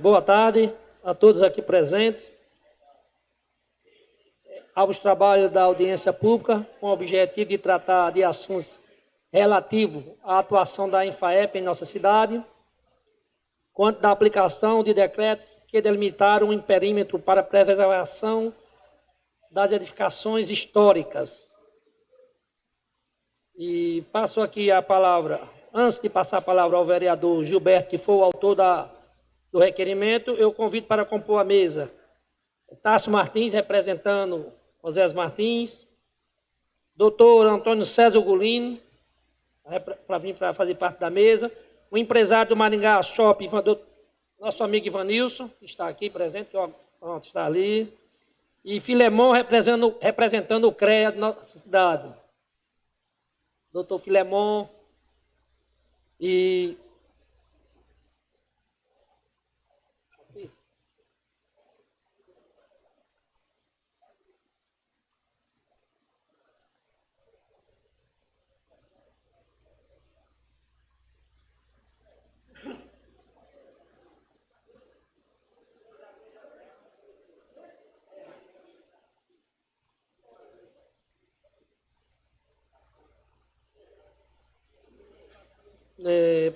Boa tarde a todos aqui presentes. Aos trabalhos da audiência pública, com o objetivo de tratar de assuntos relativos à atuação da Infaep em nossa cidade, quanto da aplicação de decretos que delimitaram um perímetro para a preservação das edificações históricas. E passo aqui a palavra, antes de passar a palavra ao vereador Gilberto, que foi o autor do requerimento, eu convido para compor a mesa Tássio Martins, representando Osés Martins, doutor Antônio César Gulino, para vir para fazer parte da mesa, o empresário do Maringá Shopping, nosso amigo Ivanilson, que está aqui presente, que está ali, e Filemon, representando o CREA da nossa cidade. Doutor Filemon e...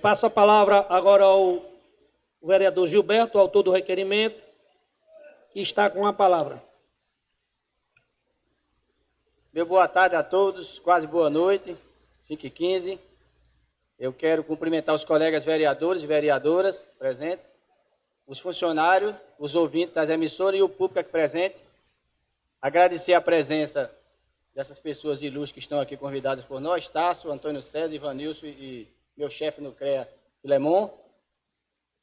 Passo a palavra agora ao vereador Gilberto, autor do requerimento, que está com a palavra. Meu boa tarde a todos, quase boa noite, 5h15. Eu quero cumprimentar os colegas vereadores e vereadoras presentes, os funcionários, os ouvintes das emissoras e o público aqui presente. Agradecer a presença dessas pessoas ilustres que estão aqui convidadas por nós, Tássio, Antônio César, Ivanilson e meu chefe no CREA, Filemon,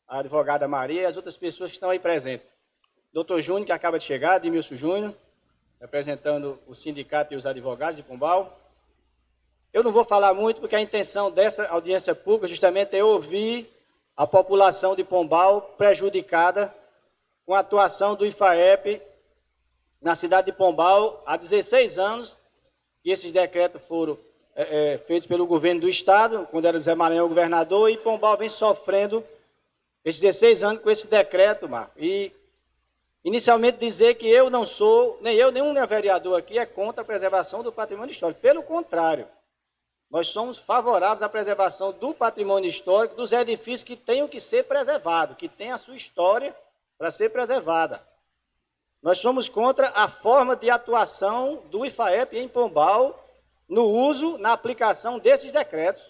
a advogada Maria e as outras pessoas que estão aí presentes. Doutor Júnior, que acaba de chegar, Edmilson Júnior, representando o sindicato e os advogados de Pombal. Eu não vou falar muito, porque a intenção dessa audiência pública justamente é ouvir a população de Pombal prejudicada com a atuação do Infaep na cidade de Pombal há 16 anos, que esses decretos foram feitos pelo governo do estado, quando era Zé Maranhão o governador, e Pombal vem sofrendo esses 16 anos com esse decreto, Marco. E inicialmente dizer que eu não sou, nem eu, nenhum vereador aqui é contra a preservação do patrimônio histórico. Pelo contrário, nós somos favoráveis à preservação do patrimônio histórico, dos edifícios que tenham que ser preservados, que têm a sua história para ser preservada. Nós somos contra a forma de atuação do Infaep em Pombal, no uso, na aplicação desses decretos,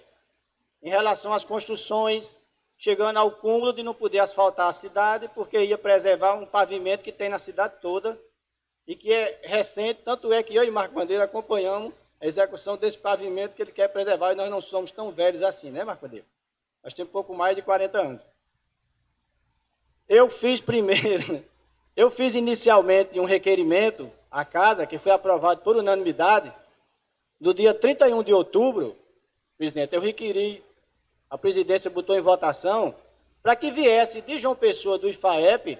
em relação às construções, chegando ao cúmulo de não poder asfaltar a cidade, porque ia preservar um pavimento que tem na cidade toda, e que é recente, tanto é que eu e Marco Bandeira acompanhamos a execução desse pavimento que ele quer preservar, e nós não somos tão velhos assim, né, Marco Bandeira? Nós temos pouco mais de 40 anos. Eu fiz inicialmente um requerimento à casa, que foi aprovado por unanimidade, no dia 31 de outubro, presidente, eu requeri, a presidência botou em votação, para que viesse de João Pessoa, do Infaep,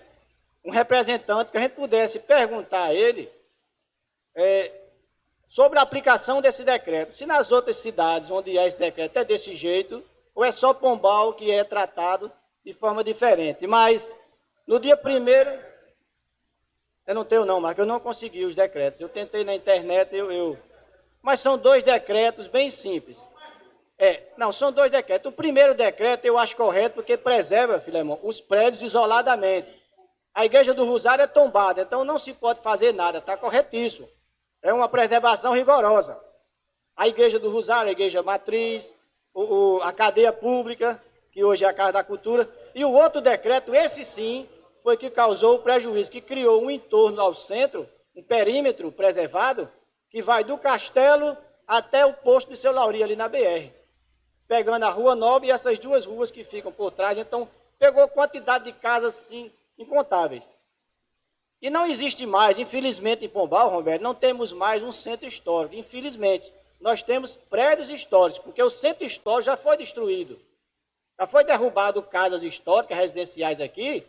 um representante que a gente pudesse perguntar a ele sobre a aplicação desse decreto. Se nas outras cidades onde esse decreto é desse jeito, ou é só Pombal que é tratado de forma diferente. Mas, no dia 1º, eu não tenho não, Marco, eu não consegui os decretos. Eu tentei na internet, mas são 2 decretos bem simples. Não, são 2 decretos. O primeiro decreto eu acho correto porque preserva, Filemon, os prédios isoladamente. A igreja do Rosário é tombada, então não se pode fazer nada, está corretíssimo. É uma preservação rigorosa. A igreja do Rosário, a igreja matriz, a cadeia pública, que hoje é a Casa da Cultura. E o outro decreto, esse sim, foi que causou o prejuízo, que criou um entorno ao centro, um perímetro preservado, que vai do castelo até o posto de Seu Lauri, ali na BR. Pegando a Rua Nova e essas 2 ruas que ficam por trás. Então, pegou quantidade de casas, assim, incontáveis. E não existe mais, infelizmente, em Pombal, Roberto, não temos mais um centro histórico, infelizmente. Nós temos prédios históricos, porque o centro histórico já foi destruído. Já foi derrubado casas históricas, residenciais aqui.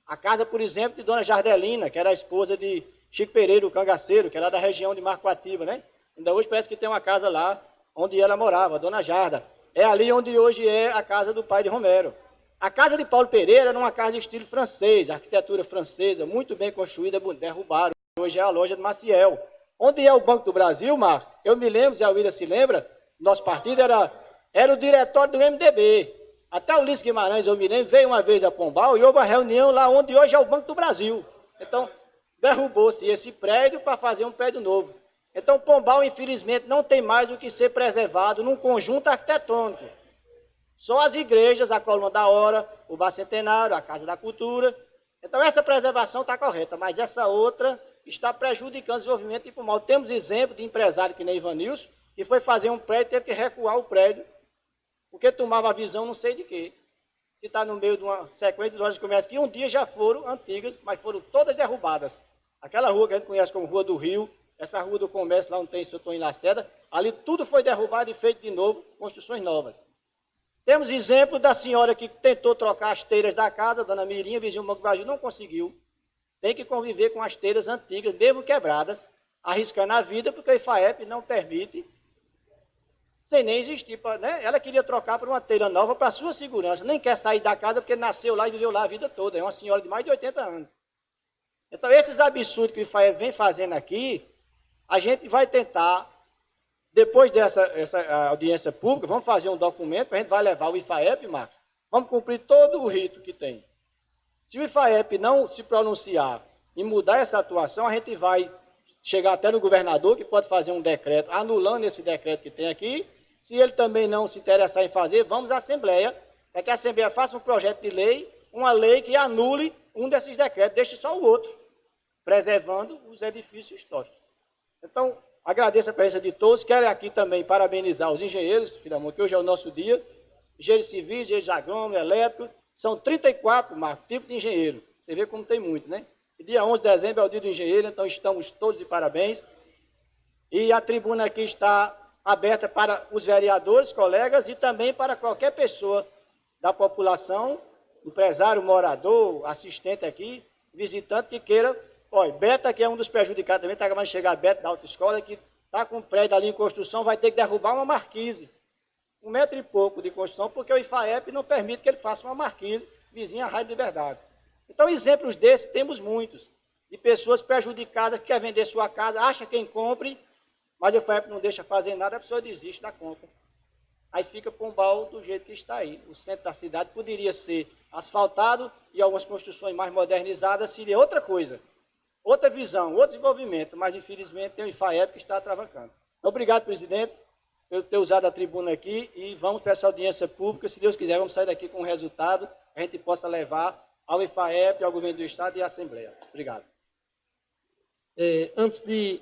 A casa, por exemplo, de Dona Jardelina, que era a esposa de Chico Pereira, o cangaceiro, que era da região de Marcoatiba, né? Ainda hoje parece que tem uma casa lá onde ela morava, a Dona Jarda. É ali onde hoje é a casa do pai de Romero. A casa de Paulo Pereira era uma casa de estilo francês, arquitetura francesa, muito bem construída, derrubaram. Hoje é a loja de Maciel. Onde é o Banco do Brasil, Marcos? Eu me lembro, Zé Alvira se lembra, nosso partido era o diretório do MDB. Até o Ulisses Guimarães, eu me lembro, veio uma vez a Pombal e houve uma reunião lá onde hoje é o Banco do Brasil. Então, derrubou-se esse prédio para fazer um prédio novo. Então, Pombal, infelizmente, não tem mais o que ser preservado num conjunto arquitetônico. Só as igrejas, a Coluna da Hora, o Bar Centenário, a Casa da Cultura. Então, essa preservação está correta, mas essa outra está prejudicando o desenvolvimento de Pombal. Temos exemplo de empresário que nem Ivanilson, que foi fazer um prédio e teve que recuar o prédio, porque tomava a visão não sei de quê. Que está no meio de uma sequência de lojas de comércio que um dia já foram antigas, mas foram todas derrubadas. Aquela rua que a gente conhece como Rua do Rio, essa Rua do Comércio, lá onde tem São em Lacerda, ali tudo foi derrubado e feito de novo, construções novas. Temos exemplo da senhora que tentou trocar as telhas da casa, dona Mirinha, vizinho do Banco do Brasil, não conseguiu. Tem que conviver com as telhas antigas, mesmo quebradas, arriscando a vida, porque o IFAEP não permite, sem nem existir. Né? Ela queria trocar por uma telha nova para sua segurança, nem quer sair da casa porque nasceu lá e viveu lá a vida toda. É uma senhora de mais de 80 anos. Então, esses absurdos que o IFAEP vem fazendo aqui, a gente vai tentar, depois dessa audiência pública, vamos fazer um documento, a gente vai levar o IFAEP, Marcos, vamos cumprir todo o rito que tem. Se o IFAEP não se pronunciar e mudar essa atuação, a gente vai chegar até no governador, que pode fazer um decreto, anulando esse decreto que tem aqui. Se ele também não se interessar em fazer, vamos à Assembleia, para que a Assembleia faça um projeto de lei, uma lei que anule um desses decretos, deixe só o outro, preservando os edifícios históricos. Então, agradeço a presença de todos. Quero aqui também parabenizar os engenheiros, Filamon, que hoje é o nosso dia, engenheiros civis, engenheiros agrônomos, elétricos. São 34, Marcos, tipos de engenheiro. Você vê como tem muito, né? E dia 11 de dezembro é o dia do engenheiro, então estamos todos de parabéns. E a tribuna aqui está aberta para os vereadores, colegas, e também para qualquer pessoa da população, empresário, morador, assistente aqui, visitante que queira. Olha, Beta, que é um dos prejudicados também, está acabando de chegar a Beta da autoescola, que está com um prédio ali em construção, vai ter que derrubar uma marquise. 1 metro e pouco de construção, porque o IFAEP não permite que ele faça uma marquise vizinha à Rádio Liberdade. Então, exemplos desses temos muitos, de pessoas prejudicadas que querem vender sua casa, acha quem compre, mas o IFAEP não deixa fazer nada, a pessoa desiste da compra. Aí fica Pombal do jeito que está aí. O centro da cidade poderia ser asfaltado e algumas construções mais modernizadas seria outra coisa, outra visão, outro desenvolvimento, mas infelizmente tem o IFAEP que está travancando. Obrigado, presidente, por ter usado a tribuna aqui e vamos para essa audiência pública. Se Deus quiser, vamos sair daqui com um resultado que a gente possa levar ao IFAEP, ao governo do Estado e à Assembleia. Obrigado. Antes de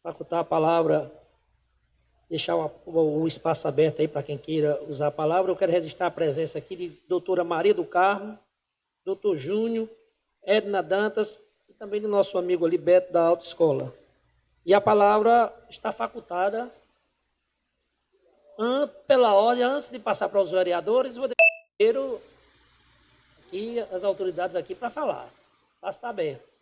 facultar a palavra, deixar o espaço aberto aí para quem queira usar a palavra, eu quero registrar a presença aqui de doutora Maria do Carmo, doutor Júnior, Edna Dantas e também do nosso amigo ali, Beto, da autoescola. E a palavra está facultada pela ordem, antes de passar para os vereadores, vou deixar aqui as autoridades aqui para falar. O espaço está aberto.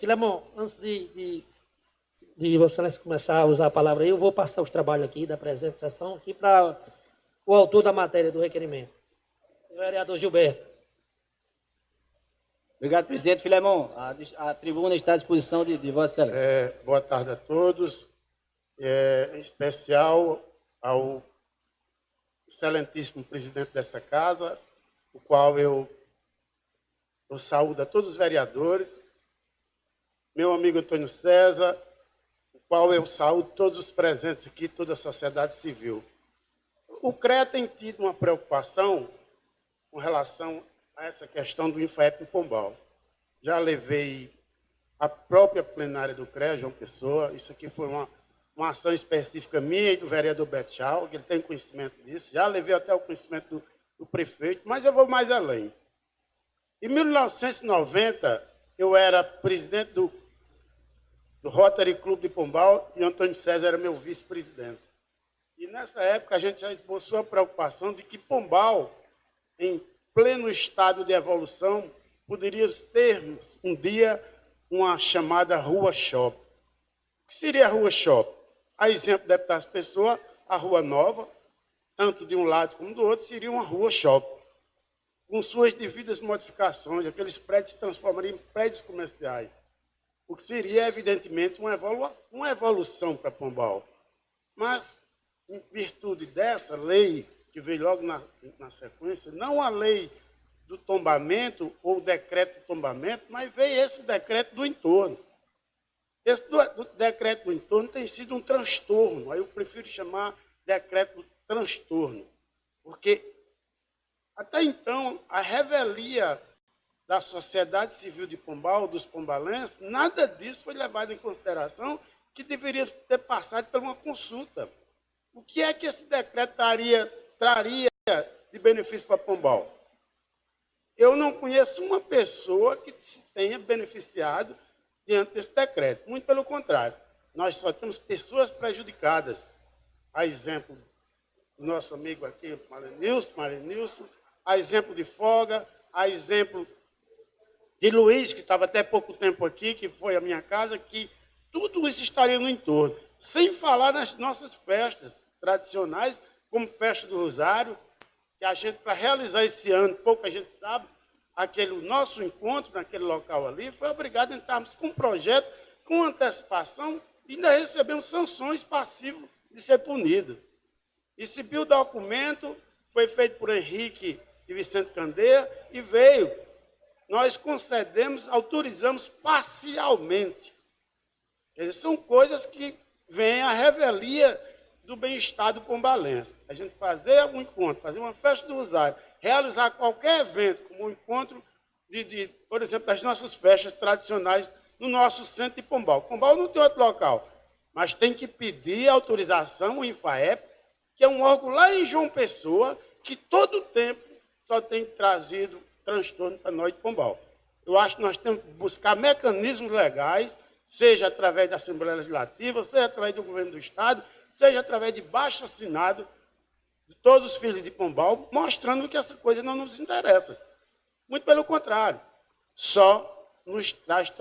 Filemon, antes de você começar a usar a palavra aí, eu vou passar os trabalhos aqui da presente sessão aqui para o autor da matéria do requerimento, o vereador Gilberto. Obrigado, presidente. Filemon, a tribuna está à disposição de Vossa Excelência. Boa tarde a todos, em especial ao excelentíssimo presidente dessa casa, o qual eu saúdo a todos os vereadores, meu amigo Antônio César, o qual eu saúdo todos os presentes aqui, toda a sociedade civil. O CREA tem tido uma preocupação com relação a essa questão do IFAEP em Pombal. Já levei a própria plenária do CREA, João Pessoa, isso aqui foi uma ação específica minha e do vereador Betchal, que ele tem conhecimento disso, já levei até o conhecimento do prefeito, mas eu vou mais além. Em 1990, eu era presidente do Rotary Club de Pombal e Antônio César era meu vice-presidente. E nessa época a gente já esboçou a preocupação de que Pombal, em pleno estado de evolução, poderia ter um dia uma chamada Rua Shopping. O que seria a Rua Shopping? A exemplo da deputada Pessoa, a Rua Nova, tanto de um lado como do outro, seria uma Rua Shopping, com suas devidas modificações, aqueles prédios se transformariam em prédios comerciais, o que seria, evidentemente, uma evolução para Pombal. Mas, em virtude dessa lei, que veio logo na sequência, não a lei do tombamento ou o decreto do tombamento, mas veio esse decreto do entorno. Esse do decreto do entorno tem sido um transtorno, aí eu prefiro chamar decreto do transtorno, porque até então a revelia da sociedade civil de Pombal, dos pombalenses, nada disso foi levado em consideração, que deveria ter passado por uma consulta. O que é que esse decreto traria de benefício para Pombal? Eu não conheço uma pessoa que se tenha beneficiado diante desse decreto. Muito pelo contrário, nós só temos pessoas prejudicadas. A exemplo do nosso amigo aqui, Marenilson, a exemplo de Foga, a exemplo de Luiz, que estava até pouco tempo aqui, que foi à minha casa, que tudo isso estaria no entorno. Sem falar nas nossas festas tradicionais, como Festa do Rosário, que a gente, para realizar esse ano, pouca gente sabe, o nosso encontro naquele local ali, foi obrigado a entrarmos com um projeto, com antecipação, e ainda recebemos sanções passivas de ser punido. Exibiu o documento, foi feito por Henrique de Vicente Candeia, e veio. Nós concedemos, autorizamos parcialmente. Eles são coisas que vêm à revelia do bem-estar do pombalense. A gente fazer um encontro, fazer uma festa do Rosário, realizar qualquer evento, como um encontro, por exemplo, das nossas festas tradicionais no nosso centro de Pombal. Pombal não tem outro local, mas tem que pedir autorização ao INFAEP, que é um órgão lá em João Pessoa, que todo tempo só tem trazido transtorno para nós de Pombal. Eu acho que nós temos que buscar mecanismos legais, seja através da Assembleia Legislativa, seja através do governo do Estado, seja através de baixo-assinado de todos os filhos de Pombal, mostrando que essa coisa não nos interessa. Muito pelo contrário, só nos traz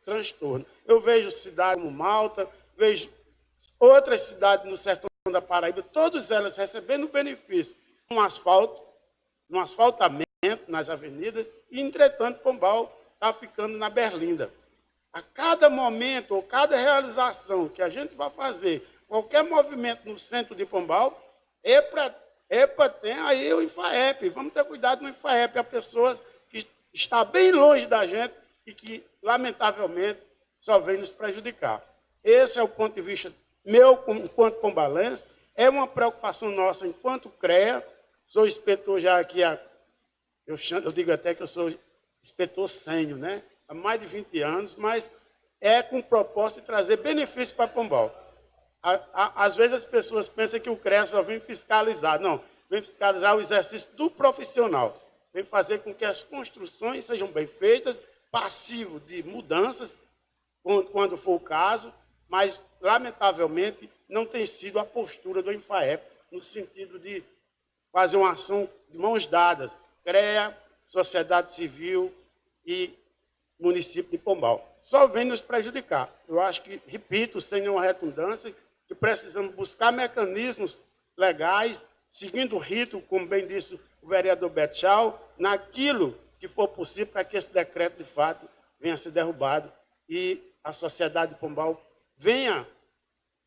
transtorno. Eu vejo cidades como Malta, vejo outras cidades no sertão da Paraíba, todas elas recebendo benefício no asfaltamento nas avenidas, e, entretanto, Pombal está ficando na berlinda. A cada momento ou cada realização que a gente vai fazer, qualquer movimento no centro de Pombal, tem aí o INFAEP. Vamos ter cuidado no INFAEP, a pessoa que está bem longe da gente e que, lamentavelmente, só vem nos prejudicar. Esse é o ponto de vista meu, enquanto pombalense, é uma preocupação nossa enquanto CREA. Sou inspetor já aqui, eu digo até que eu sou inspetor sênior, né? Há mais de 20 anos, mas é com o propósito de trazer benefício para Pombal. Às vezes as pessoas pensam que o CREA só vem fiscalizar. Não, vem fiscalizar o exercício do profissional. Vem fazer com que as construções sejam bem feitas, passivo de mudanças, quando for o caso, mas, lamentavelmente, não tem sido a postura do INFAEP, no sentido de fazer uma ação de mãos dadas, CREA, sociedade civil e município de Pombal. Só vem nos prejudicar. Eu acho que, repito, sem nenhuma redundância, que precisamos buscar mecanismos legais, seguindo o rito, como bem disse o vereador Betchal, naquilo que for possível para que esse decreto, de fato, venha a ser derrubado e a sociedade de Pombal venha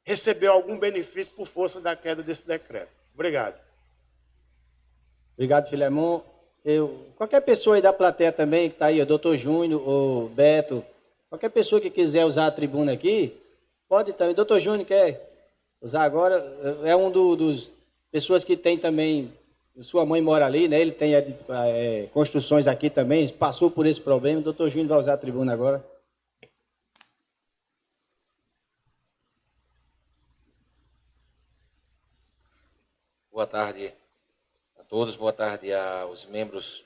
receber algum benefício por força da queda desse decreto. Obrigado. Obrigado, Filemon. Qualquer pessoa aí da plateia também, que está aí, o doutor Júnior, o Beto, qualquer pessoa que quiser usar a tribuna aqui, pode também. Doutor Júnior quer usar agora, é um dos pessoas que tem também, sua mãe mora ali, né? Ele tem construções aqui também, passou por esse problema. O doutor Júnior vai usar a tribuna agora. Boa tarde a todos, boa tarde aos membros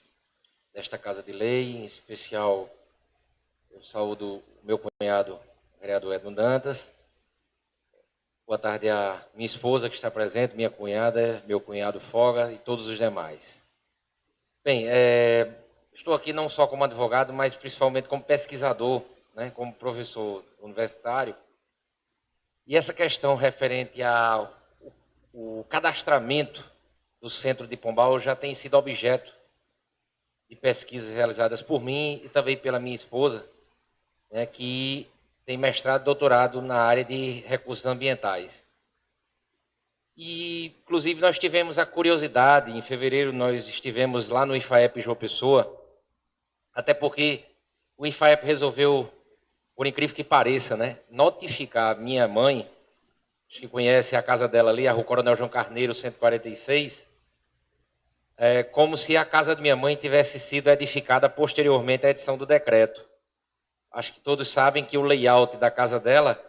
desta Casa de Lei, em especial eu saúdo o meu cunhado, o vereador Edmundo Dantas. Boa tarde à minha esposa que está presente, minha cunhada, meu cunhado Foga e todos os demais. Bem, estou aqui não só como advogado, mas principalmente como pesquisador, né, como professor universitário. E essa questão referente ao cadastramento do centro de Pombal já tem sido objeto de pesquisas realizadas por mim e também pela minha esposa, né, que tem mestrado e doutorado na área de recursos ambientais. E, inclusive, nós tivemos a curiosidade, em fevereiro nós estivemos lá no IFAEP João Pessoa, até porque o IFAEP resolveu, por incrível que pareça, né, notificar a minha mãe, acho que conhece a casa dela ali, a Rua Coronel João Carneiro, 146, como se a casa de minha mãe tivesse sido edificada posteriormente à edição do decreto. Acho que todos sabem que o layout da casa dela,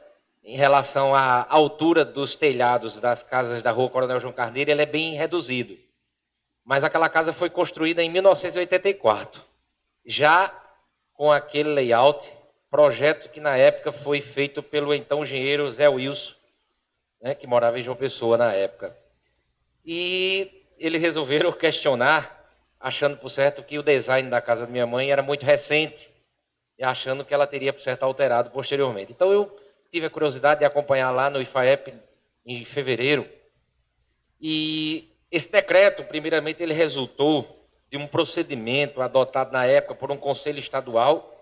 em relação à altura dos telhados das casas da Rua Coronel João Carneiro, ele é bem reduzido. Mas aquela casa foi construída em 1984, já com aquele layout, projeto que na época foi feito pelo então engenheiro Zé Wilson, né, que morava em João Pessoa na época. E eles resolveram questionar, achando por certo que o design da casa de minha mãe era muito recente, e achando que ela teria por certo alterado posteriormente. Então eu tive a curiosidade de acompanhar lá no IFAEP em fevereiro, e esse decreto, primeiramente, ele resultou de um procedimento adotado na época por um Conselho Estadual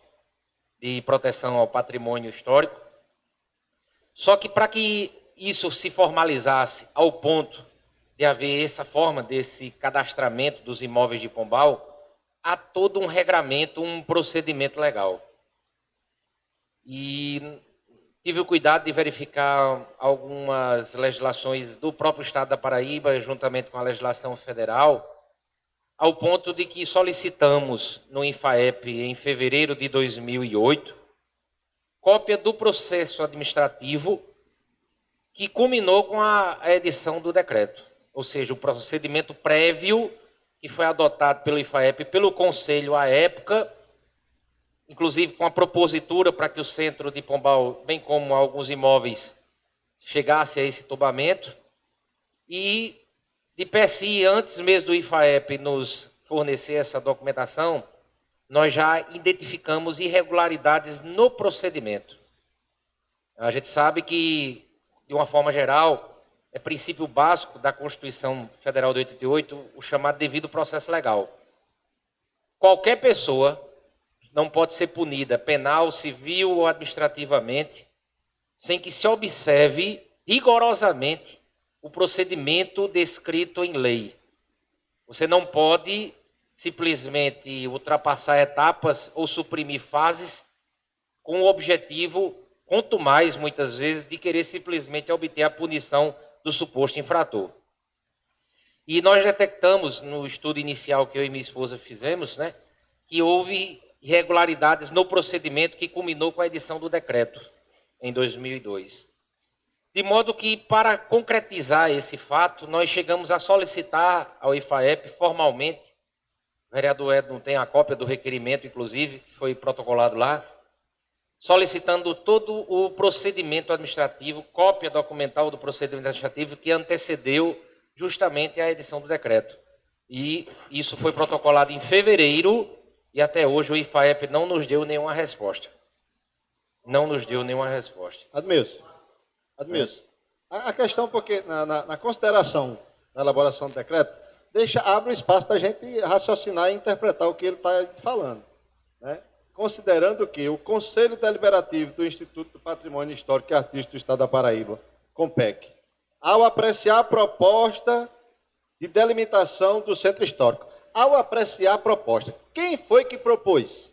de Proteção ao Patrimônio Histórico. Só que para que isso se formalizasse ao ponto de haver essa forma desse cadastramento dos imóveis de Pombal, há todo um regramento, um procedimento legal. E tive o cuidado de verificar algumas legislações do próprio Estado da Paraíba, juntamente com a legislação federal, ao ponto de que solicitamos no IFAEP, em fevereiro de 2008, cópia do processo administrativo que culminou com a edição do decreto. Ou seja, o procedimento prévio que foi adotado pelo IFAEP e pelo Conselho à época, inclusive com a propositura para que o centro de Pombal, bem como alguns imóveis, chegasse a esse tombamento. E, de PSI, antes mesmo do IFAEP nos fornecer essa documentação, nós já identificamos irregularidades no procedimento. A gente sabe que, de uma forma geral, é princípio básico da Constituição Federal de 88, o chamado devido processo legal. Qualquer pessoa não pode ser punida penal, civil ou administrativamente, sem que se observe rigorosamente o procedimento descrito em lei. Você não pode simplesmente ultrapassar etapas ou suprimir fases com o objetivo, quanto mais, muitas vezes, de querer simplesmente obter a punição do suposto infrator. E nós detectamos, no estudo inicial que eu e minha esposa fizemos, né, que houve irregularidades no procedimento que culminou com a edição do decreto, em 2002. De modo que, para concretizar esse fato, nós chegamos a solicitar ao IFAEP formalmente, o vereador Edno tem a cópia do requerimento, inclusive, que foi protocolado lá, solicitando todo o procedimento administrativo, cópia documental do procedimento administrativo que antecedeu justamente a edição do decreto. E isso foi protocolado em fevereiro e até hoje o IFAEP não nos deu nenhuma resposta. Não nos deu nenhuma resposta. Admilson, a questão, porque na consideração da elaboração do decreto, abre espaço da gente raciocinar e interpretar o que ele está falando, né? Considerando que o Conselho Deliberativo do Instituto do Patrimônio Histórico e Artístico do Estado da Paraíba, CONPEC, ao apreciar a proposta de delimitação do centro histórico, ao apreciar a proposta, quem foi que propôs?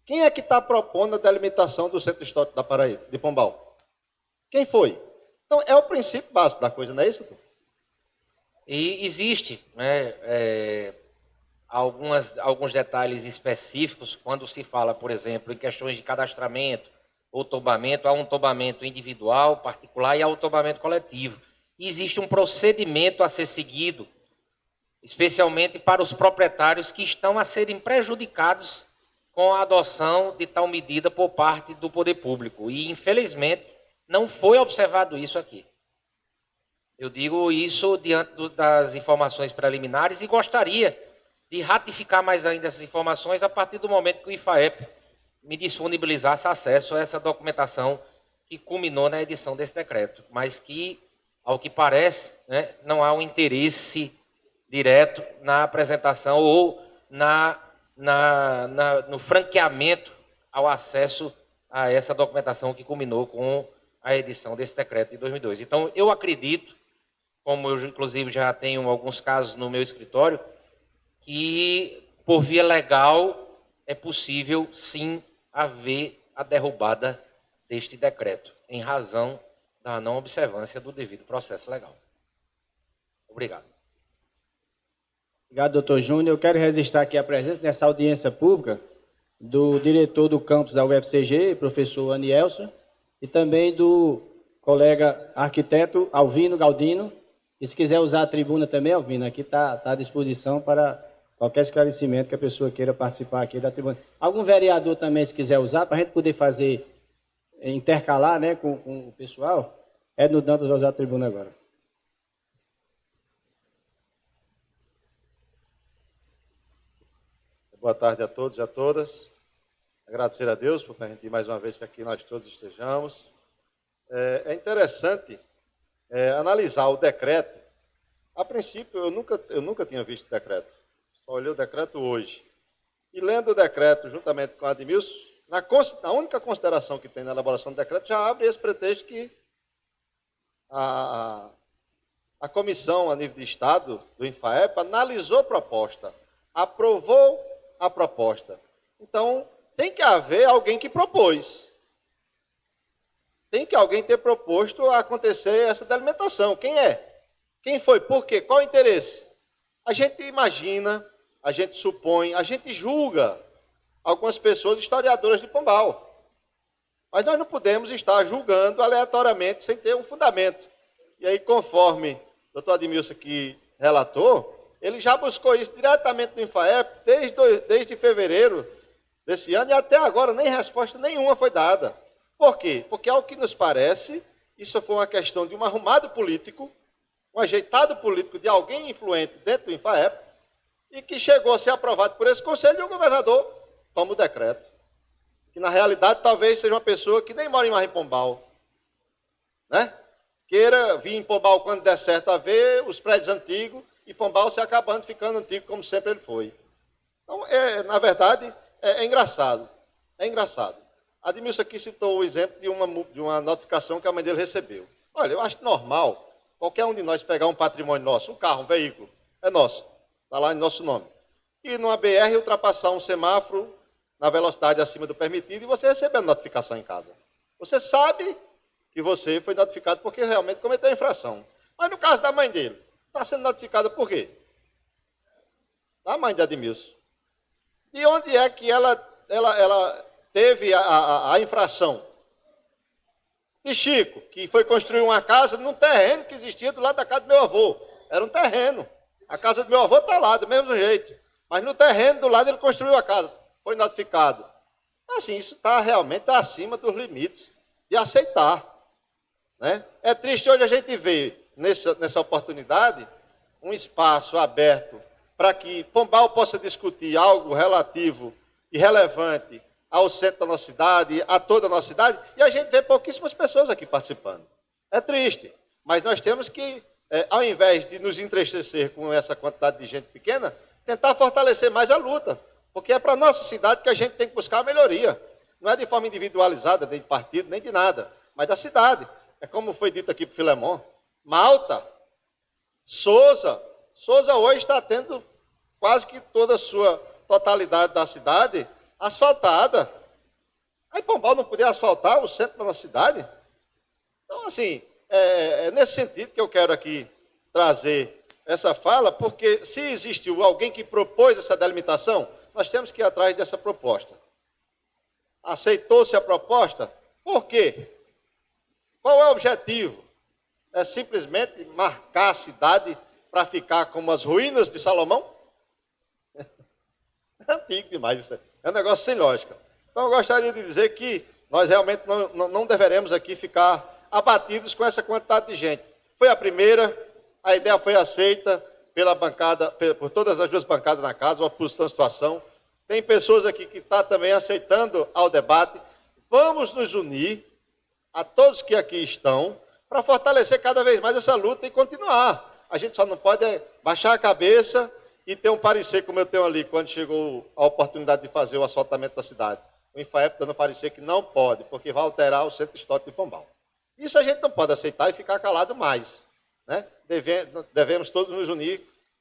Quem é que está propondo a delimitação do centro histórico da Paraíba, de Pombal? Quem foi? Então, é o princípio básico da coisa, não é isso? E existe, né, alguns detalhes específicos quando se fala, por exemplo, em questões de cadastramento ou tombamento. Há um tombamento individual, particular, e há um tombamento coletivo. E existe um procedimento a ser seguido, especialmente para os proprietários que estão a serem prejudicados com a adoção de tal medida por parte do poder público. E, infelizmente, não foi observado isso aqui. Eu digo isso diante das informações preliminares e gostaria de ratificar mais ainda essas informações a partir do momento que o IFAEP me disponibilizasse acesso a essa documentação que culminou na edição desse decreto, mas que, ao que parece, né, não há um interesse direto na apresentação ou no franqueamento ao acesso a essa documentação que culminou com a edição desse decreto de 2002. Então, eu acredito, como eu inclusive já tenho alguns casos no meu escritório, que por via legal é possível sim haver a derrubada deste decreto, em razão da não observância do devido processo legal. Obrigado. Obrigado, doutor Júnior. Eu quero registrar aqui a presença nessa audiência pública do diretor do campus da UFCG, professor Anielson, e também do colega arquiteto Alvino Galdino. E se quiser usar a tribuna também, Alvino, aqui está à disposição para qualquer esclarecimento que a pessoa queira participar aqui da tribuna. Algum vereador também, se quiser usar, para a gente poder fazer, intercalar, né, com o pessoal, Edno Dantas vai usar a tribuna agora. Boa tarde a todos e a todas. Agradecer a Deus por permitir mais uma vez que aqui nós todos estejamos. É interessante analisar o decreto. A princípio, eu nunca tinha visto o decreto. Só olhei o decreto hoje. E lendo o decreto juntamente com a Admilson, a única consideração que tem na elaboração do decreto já abre esse pretexto que a comissão a nível de Estado, do INFAEP, analisou a proposta, aprovou a proposta. Então, tem que haver alguém que propôs. Tem que alguém ter proposto a acontecer essa delimitação. Quem é? Quem foi? Por quê? Qual o interesse? A gente imagina, a gente supõe, a gente julga algumas pessoas historiadoras de Pombal. Mas nós não podemos estar julgando aleatoriamente sem ter um fundamento. E aí, conforme o doutor Admilson aqui relatou, ele já buscou isso diretamente no INFAEP desde fevereiro desse ano e até agora nem resposta nenhuma foi dada. Por quê? Porque, ao que nos parece, isso foi uma questão de um arrumado político, um ajeitado político de alguém influente dentro do INFAEP e que chegou a ser aprovado por esse conselho e o governador toma o decreto. Que, na realidade, talvez seja uma pessoa que nem mora em Pombal, né? Queira vir em Pombal quando der certo a ver os prédios antigos e Pombal se acabando, ficando antigo como sempre ele foi. Então, na verdade, é engraçado. É engraçado. A Admilson aqui citou o exemplo de uma notificação que a mãe dele recebeu. Olha, eu acho normal qualquer um de nós pegar um patrimônio nosso, um carro, um veículo, é nosso, está lá em nosso nome, e numa BR ultrapassar um semáforo na velocidade acima do permitido e você receber a notificação em casa. Você sabe que você foi notificado porque realmente cometeu a infração. Mas no caso da mãe dele, está sendo notificada por quê? Da mãe de Admilson. De onde é que ela teve a infração? De Chico, que foi construir uma casa num terreno que existia do lado da casa do meu avô. Era um terreno. A casa do meu avô está lá, do mesmo jeito. Mas no terreno do lado ele construiu a casa. Foi notificado. Assim, isso realmente acima dos limites de aceitar. Né? É triste hoje a gente ver, nessa oportunidade, um espaço aberto para que Pombal possa discutir algo relativo e relevante ao centro da nossa cidade, a toda a nossa cidade, e a gente vê pouquíssimas pessoas aqui participando. É triste, mas nós temos que, ao invés de nos entristecer com essa quantidade de gente pequena, tentar fortalecer mais a luta, porque é para a nossa cidade que a gente tem que buscar a melhoria. Não é de forma individualizada, nem de partido, nem de nada, mas da cidade. É como foi dito aqui por Filemon, Malta, Souza hoje está tendo quase que toda a sua totalidade da cidade asfaltada. Aí Pombal não podia asfaltar o centro da nossa cidade? Então, assim, é nesse sentido que eu quero aqui trazer essa fala, porque se existiu alguém que propôs essa delimitação, nós temos que ir atrás dessa proposta. Aceitou-se a proposta? Por quê? Qual é o objetivo? É simplesmente marcar a cidade para ficar como as ruínas de Salomão? É antigo demais isso. É um negócio sem lógica. Então eu gostaria de dizer que nós realmente não deveremos aqui ficar abatidos com essa quantidade de gente. Foi a primeira, a ideia foi aceita pela bancada, por todas as duas bancadas na casa, uma posição, situação. Tem pessoas aqui que estão também aceitando ao debate. Vamos nos unir a todos que aqui estão, para fortalecer cada vez mais essa luta e continuar. A gente só não pode baixar a cabeça e ter um parecer como eu tenho ali, quando chegou a oportunidade de fazer o asfaltamento da cidade. O INFAEP dando parecer que não pode, porque vai alterar o Centro Histórico de Pombal. Isso a gente não pode aceitar e ficar calado mais. Né? Devemos todos nos unir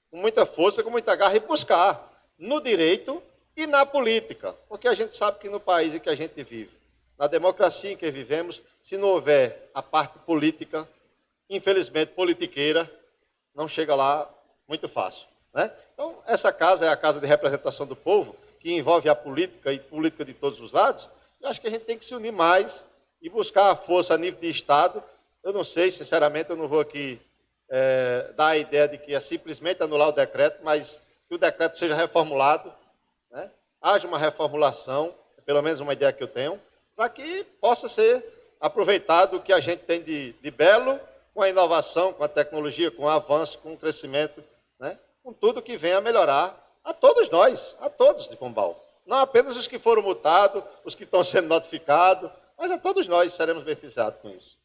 com muita força, com muita garra e buscar no direito e na política. Porque a gente sabe que no país em que a gente vive, na democracia em que vivemos, se não houver a parte política, infelizmente politiqueira, não chega lá muito fácil. Né? Então, essa casa é a casa de representação do povo, que envolve a política e política de todos os lados. Eu acho que a gente tem que se unir mais e buscar a força a nível de Estado. Eu não sei, sinceramente, eu não vou aqui dar a ideia de que é simplesmente anular o decreto, mas que o decreto seja reformulado, né? Haja uma reformulação, pelo menos uma ideia que eu tenho, para que possa ser aproveitado o que a gente tem de belo, com a inovação, com a tecnologia, com o avanço, com o crescimento, né? Com tudo que venha a melhorar a todos nós, a todos de Pombal. Não apenas os que foram multados, os que estão sendo notificados, mas a todos nós seremos beneficiados com isso.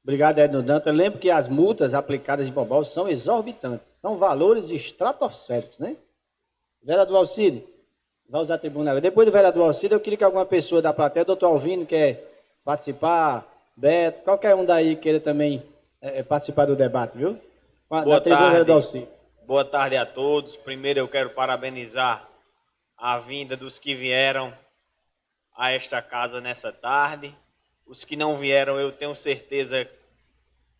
Obrigado, Edno Dantas. Lembro que as multas aplicadas em Pombal são exorbitantes, são valores estratosféricos, né? Vereador Alcide, vai usar a tribuna. Depois do vereador Alcide, eu queria que alguma pessoa da plateia, doutor Alvino, quer participar, Beto, qualquer um daí queira também participar do debate, viu? Boa tarde. Boa tarde a todos. Primeiro eu quero parabenizar a vinda dos que vieram a esta casa nessa tarde. Os que não vieram, eu tenho certeza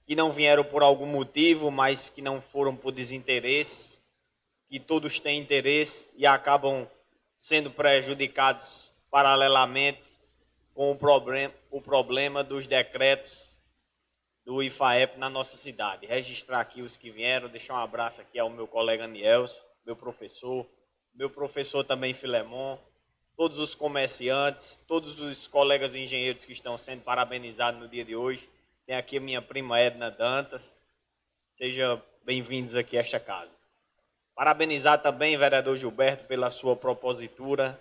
que não vieram por algum motivo, mas que não foram por desinteresse, que todos têm interesse e acabam sendo prejudicados paralelamente com o problema dos decretos do IFAEP na nossa cidade. Registrar aqui os que vieram, deixar um abraço aqui ao meu colega Anielso, meu professor também Filemon, todos os comerciantes, todos os colegas engenheiros que estão sendo parabenizados no dia de hoje. Tem aqui a minha prima Edna Dantas. Sejam bem-vindos aqui a esta casa. Parabenizar também o vereador Gilberto pela sua propositura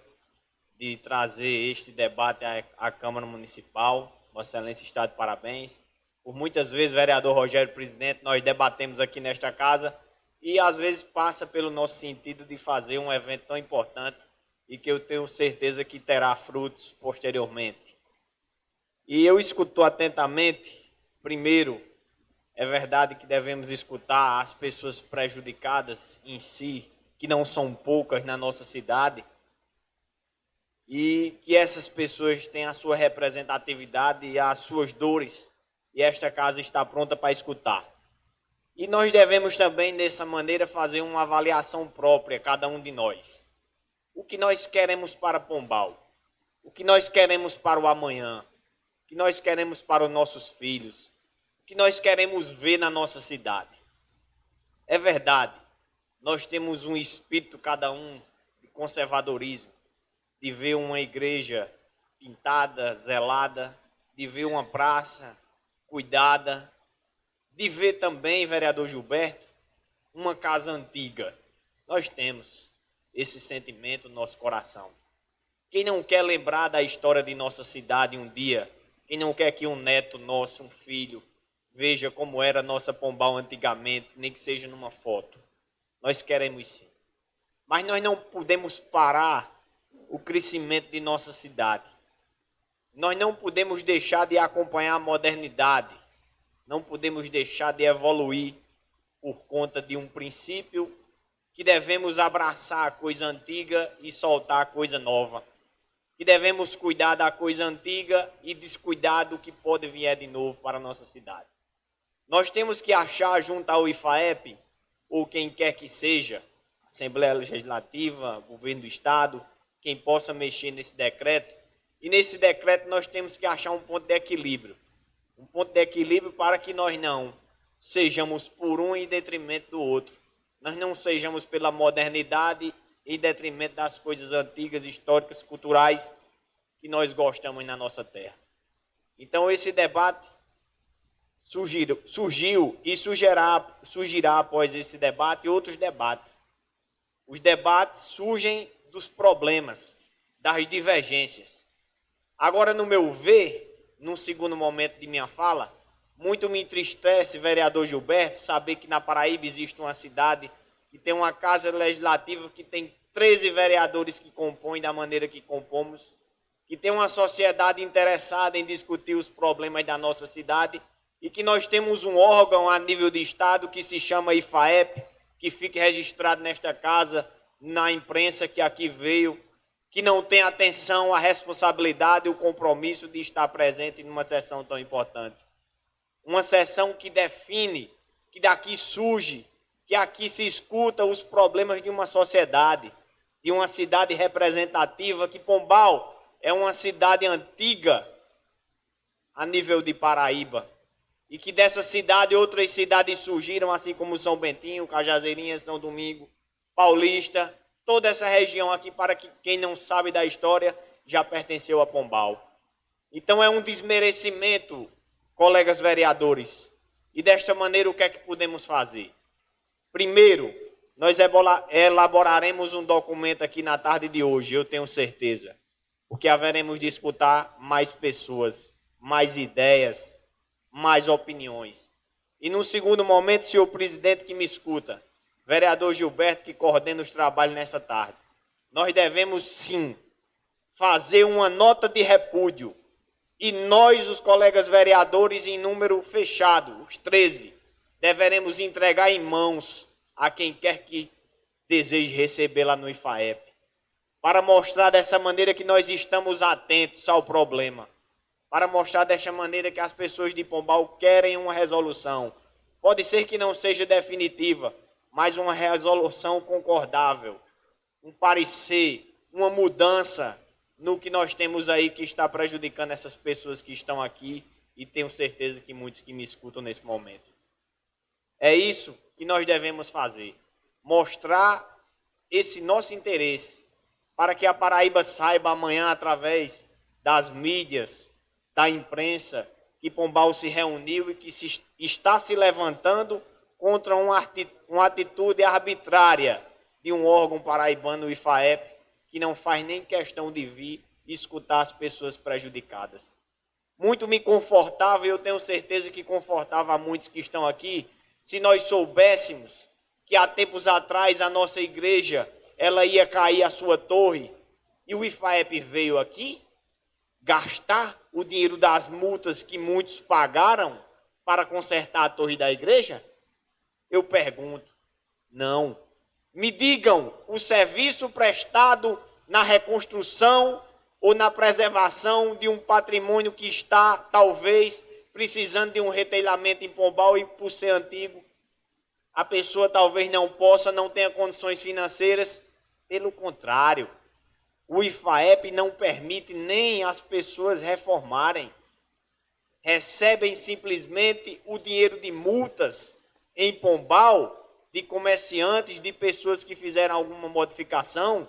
de trazer este debate à Câmara Municipal. Vossa Excelência está de parabéns. Por muitas vezes, vereador Rogério, presidente, nós debatemos aqui nesta casa e às vezes passa pelo nosso sentido de fazer um evento tão importante e que eu tenho certeza que terá frutos posteriormente. E eu escuto atentamente. Primeiro, é verdade que devemos escutar as pessoas prejudicadas em si, que não são poucas na nossa cidade, e que essas pessoas têm a sua representatividade e as suas dores, e esta casa está pronta para escutar. E nós devemos também, dessa maneira, fazer uma avaliação própria, cada um de nós. O que nós queremos para Pombal? O que nós queremos para o amanhã? O que nós queremos para os nossos filhos? O que nós queremos ver na nossa cidade? É verdade, nós temos um espírito, cada um, de conservadorismo, de ver uma igreja pintada, zelada, de ver uma praça cuidada, de ver também, vereador Gilberto, uma casa antiga. Nós temos esse sentimento no nosso coração. Quem não quer lembrar da história de nossa cidade um dia, quem não quer que um neto nosso, um filho, veja como era nossa Pombal antigamente, nem que seja numa foto. Nós queremos sim. Mas nós não podemos parar o crescimento de nossa cidade. Nós não podemos deixar de acompanhar a modernidade. Não podemos deixar de evoluir por conta de um princípio que devemos abraçar a coisa antiga e soltar a coisa nova. Que devemos cuidar da coisa antiga e descuidar do que pode vir de novo para a nossa cidade. Nós temos que achar junto ao IFAEP, ou quem quer que seja, Assembleia Legislativa, Governo do Estado, quem possa mexer nesse decreto. E nesse decreto nós temos que achar um ponto de equilíbrio. Um ponto de equilíbrio para que nós não sejamos por um em detrimento do outro. Nós não sejamos pela modernidade em detrimento das coisas antigas, históricas, culturais que nós gostamos na nossa terra. Então esse debate surgiu e surgirá após esse debate outros debates. Os debates surgem dos problemas, das divergências. Agora, no meu ver, num segundo momento de minha fala, muito me entristece, vereador Gilberto, saber que na Paraíba existe uma cidade que tem uma Casa Legislativa que tem 13 vereadores que compõem da maneira que compomos, que tem uma sociedade interessada em discutir os problemas da nossa cidade e que nós temos um órgão a nível de Estado que se chama IFAEP, que fica registrado nesta casa, na imprensa que aqui veio, que não tem atenção, a responsabilidade e o compromisso de estar presente numa sessão tão importante. Uma sessão que define, que daqui surge, que aqui se escuta os problemas de uma sociedade, de uma cidade representativa, que Pombal é uma cidade antiga a nível de Paraíba. E que dessa cidade outras cidades surgiram, assim como São Bentinho, Cajazeirinha, São Domingo, Paulista, toda essa região aqui, para que quem não sabe da história, já pertenceu a Pombal. Então é um desmerecimento, colegas vereadores. E desta maneira o que é que podemos fazer? Primeiro, nós elaboraremos um documento aqui na tarde de hoje, eu tenho certeza. Porque haveremos de escutar mais pessoas, mais ideias, mais opiniões. E no segundo momento, senhor presidente que me escuta, vereador Gilberto que coordena os trabalhos nessa tarde, nós devemos sim fazer uma nota de repúdio e nós, os colegas vereadores, em número fechado, os 13, deveremos entregar em mãos a quem quer que deseje recebê-la no IFAEP, para mostrar dessa maneira que nós estamos atentos ao problema, para mostrar dessa maneira que as pessoas de Pombal querem uma resolução. Pode ser que não seja definitiva, mas uma resolução concordável, um parecer, uma mudança no que nós temos aí que está prejudicando essas pessoas que estão aqui e tenho certeza que muitos que me escutam nesse momento. É isso que nós devemos fazer, mostrar esse nosso interesse para que a Paraíba saiba amanhã, através das mídias, da imprensa, que Pombal se reuniu e que está se levantando contra uma atitude arbitrária de um órgão paraibano, o IFAEP, que não faz nem questão de vir escutar as pessoas prejudicadas. Muito me confortava, e eu tenho certeza que confortava a muitos que estão aqui, se nós soubéssemos que há tempos atrás a nossa igreja ela ia cair a sua torre, e o IFAEP veio aqui gastar o dinheiro das multas que muitos pagaram para consertar a torre da igreja? Eu pergunto, não. Me digam, o serviço prestado na reconstrução ou na preservação de um patrimônio que está, talvez, precisando de um retelhamento em Pombal e, por ser antigo, a pessoa talvez não possa, não tenha condições financeiras. Pelo contrário, o IFAEP não permite nem as pessoas reformarem. Recebem simplesmente o dinheiro de multas em Pombal, de comerciantes, de pessoas que fizeram alguma modificação,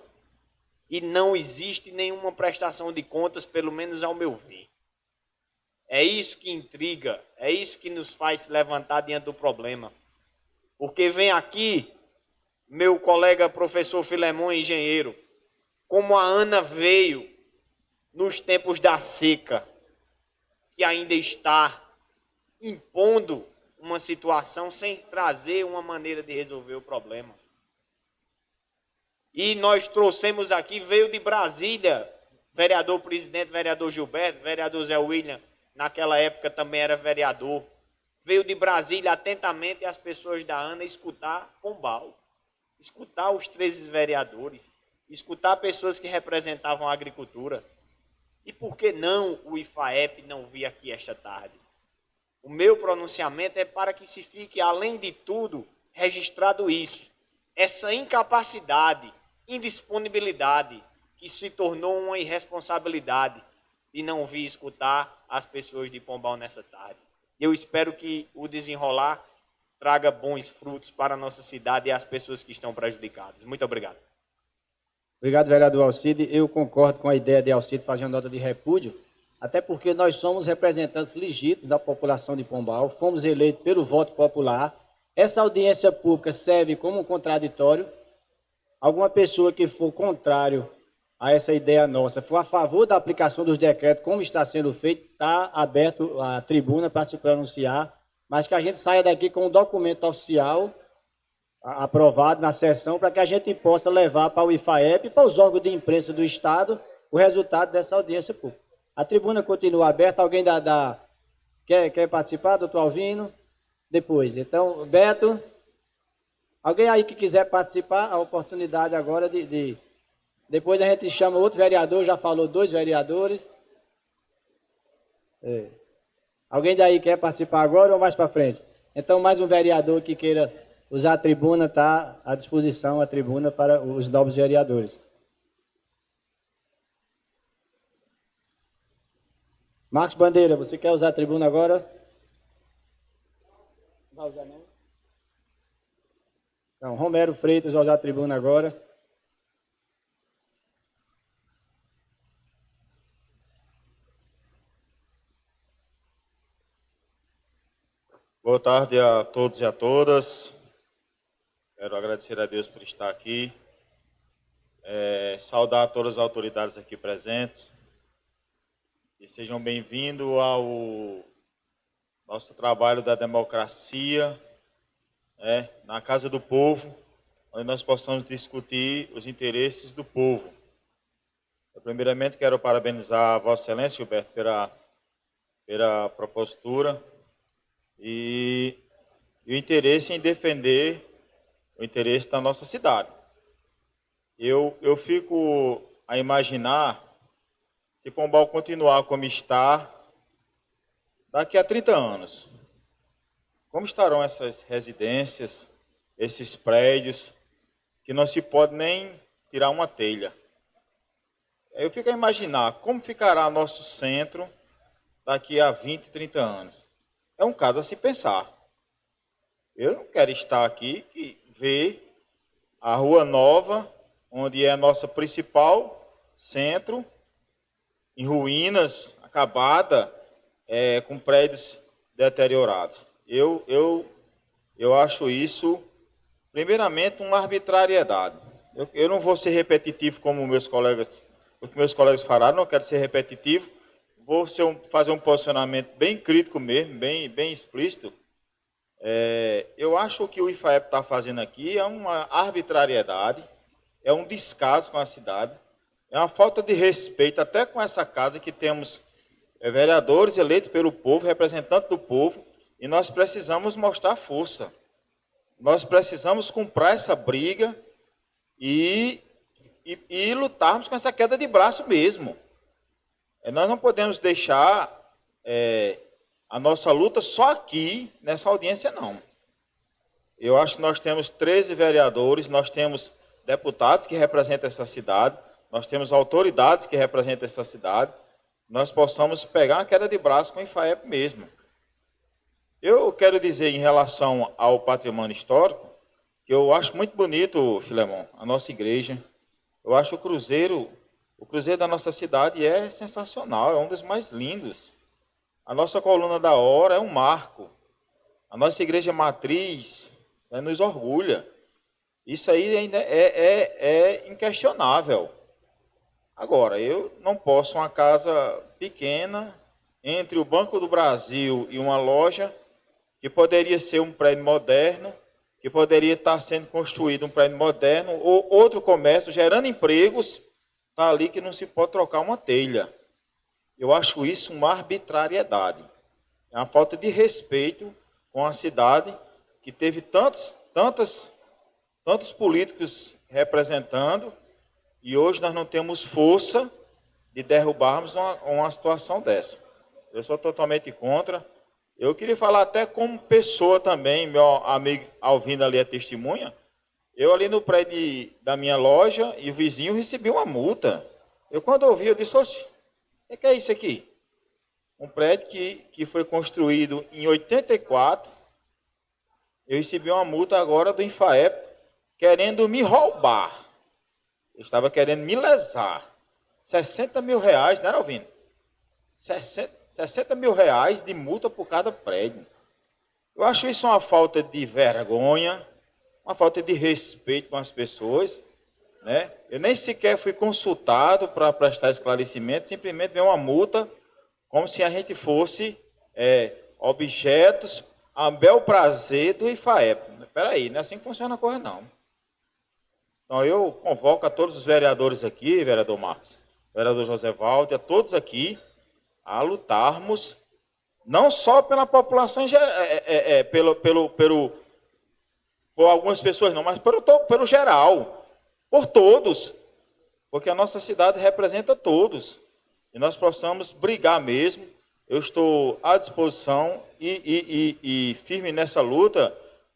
e não existe nenhuma prestação de contas, pelo menos ao meu ver. É isso que intriga, é isso que nos faz levantar diante do problema. Porque vem aqui meu colega professor Filemon, engenheiro, como a Ana veio nos tempos da seca, que ainda está impondo uma situação sem trazer uma maneira de resolver o problema. E nós trouxemos aqui, veio de Brasília, vereador presidente, vereador Gilberto, vereador Zé William, naquela época também era vereador, veio de Brasília atentamente as pessoas da ANA escutar Pombal, escutar os 13 vereadores, escutar pessoas que representavam a agricultura. E por que não o IFAEP não vir aqui esta tarde? O meu pronunciamento é para que se fique, além de tudo, registrado isso. Essa incapacidade, indisponibilidade, que se tornou uma irresponsabilidade de não vir escutar as pessoas de Pombal nessa tarde. Eu espero que o desenrolar traga bons frutos para a nossa cidade e as pessoas que estão prejudicadas. Muito obrigado. Obrigado, vereador Alcide. Eu concordo com a ideia de Alcide fazer uma nota de repúdio, até porque nós somos representantes legítimos da população de Pombal, fomos eleitos pelo voto popular. Essa audiência pública serve como um contraditório. Alguma pessoa que for contrário a essa ideia nossa, for a favor da aplicação dos decretos, como está sendo feito, está aberto a tribuna para se pronunciar, mas que a gente saia daqui com um documento oficial aprovado na sessão, para que a gente possa levar para o IFAEP e para os órgãos de imprensa do Estado o resultado dessa audiência pública. A tribuna continua aberta. Alguém quer participar, doutor Alvino? Depois. Então, Beto, alguém aí que quiser participar, a oportunidade agora de... Depois a gente chama outro vereador, já falou 2 vereadores. Alguém daí quer participar agora ou mais para frente? Então, mais um vereador que queira usar a tribuna, está à disposição a tribuna para os novos vereadores. Marcos Bandeira, você quer usar a tribuna agora? Não vai usar não? Então, Romero Freitas vai usar a tribuna agora. Boa tarde a todos e a todas. Quero agradecer a Deus por estar aqui. Saudar todas as autoridades aqui presentes. E sejam bem-vindos ao nosso trabalho da democracia, na Casa do Povo, onde nós possamos discutir os interesses do povo. Eu, primeiramente, quero parabenizar a Vossa Excelência, Gilberto, pela propositura e o interesse em defender o interesse da nossa cidade. Eu fico a imaginar se Pombal continuar como está daqui a 30 anos. Como estarão essas residências, esses prédios, que não se pode nem tirar uma telha? Eu fico a imaginar como ficará nosso centro daqui a 20, 30 anos. É um caso a se pensar. Eu não quero estar aqui e ver a Rua Nova, onde é a nossa principal centro, em ruínas, acabada, com prédios deteriorados. Eu acho isso, primeiramente, uma arbitrariedade. Eu não vou ser repetitivo como os meus colegas falaram, não quero ser repetitivo. Vou fazer um posicionamento bem crítico mesmo, bem explícito. Eu acho que o IFAEP está fazendo aqui é uma arbitrariedade, é um descaso com a cidade, é uma falta de respeito até com essa casa que temos vereadores eleitos pelo povo, representantes do povo, e nós precisamos mostrar força. Nós precisamos comprar essa briga e lutarmos com essa queda de braço mesmo. Nós não podemos deixar a nossa luta só aqui, nessa audiência, não. Eu acho que nós temos 13 vereadores, nós temos deputados que representam essa cidade, nós temos autoridades que representam essa cidade, nós possamos pegar uma queda de braço com o IFAEP mesmo. Eu quero dizer, em relação ao patrimônio histórico, que eu acho muito bonito, Filemon, a nossa igreja. Eu acho o Cruzeiro da nossa cidade é sensacional, é um dos mais lindos. A nossa coluna da hora é um marco. A nossa igreja matriz nos orgulha. Isso aí ainda é inquestionável. Agora, eu não posso, uma casa pequena, entre o Banco do Brasil e uma loja, que poderia ser um prédio moderno, que poderia estar sendo construído um prédio moderno, ou outro comércio gerando empregos, está ali que não se pode trocar uma telha. Eu acho isso uma arbitrariedade. É uma falta de respeito com a cidade que teve tantos políticos representando e hoje nós não temos força de derrubarmos uma situação dessa. Eu sou totalmente contra. Eu queria falar até como pessoa também, meu amigo Alvino ali é testemunha. Eu ali no prédio da minha loja e o vizinho recebi uma multa. Eu quando ouvi, eu disse, oxe, o que é isso aqui? Um prédio que foi construído em 84. Eu recebi uma multa agora do IFAEP querendo me roubar. Eu estava querendo me lesar. 60 mil reais, não era, Alvino? 60 mil reais de multa por cada prédio. Eu acho isso uma falta de vergonha, uma falta de respeito com as pessoas. né? Eu nem sequer fui consultado para prestar esclarecimento, simplesmente veio uma multa, como se a gente fosse objetos a bel prazer do IFAEP. Espera aí, não é assim que funciona a coisa, não. Então, eu convoco a todos os vereadores aqui, vereador Marcos, vereador José Valde, a todos aqui, a lutarmos, não só pela população, por algumas pessoas não, mas pelo geral, por todos, porque a nossa cidade representa todos, e nós possamos brigar mesmo. Eu estou à disposição e firme nessa luta,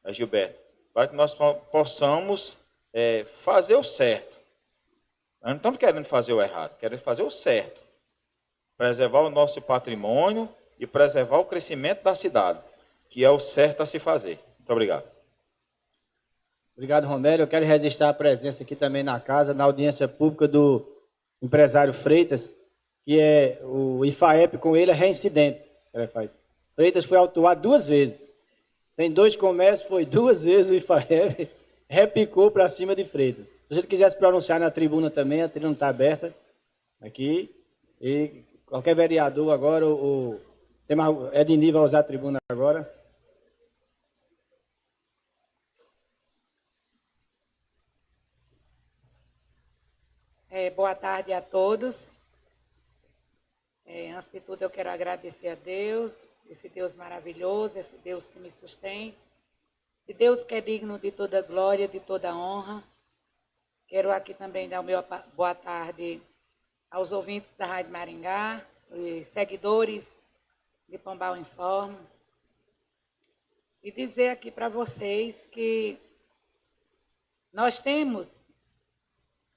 Gilberto, para que nós possamos fazer o certo. Nós não estamos querendo fazer o errado, queremos fazer o certo. Preservar o nosso patrimônio e preservar o crescimento da cidade, que é o certo a se fazer. Muito obrigado. Obrigado, Romero. Eu quero registrar a presença aqui também na casa, na audiência pública do empresário Freitas, que é o IFAEP, com ele é reincidente. Freitas foi autuado 2 vezes. Tem 2 comércios, foi 2 vezes o IFAEP repicou para cima de Freitas. Se você quiser se pronunciar na tribuna também, a tribuna está aberta aqui. E qualquer vereador agora, Ednir vai usar a tribuna agora. Boa tarde a todos. Antes de tudo, eu quero agradecer a Deus, esse Deus maravilhoso, esse Deus que me sustém, esse Deus que é digno de toda glória, de toda honra. Quero aqui também dar o meu boa tarde aos ouvintes da Rádio Maringá, e seguidores de Pombal Informa, e dizer aqui para vocês que nós temos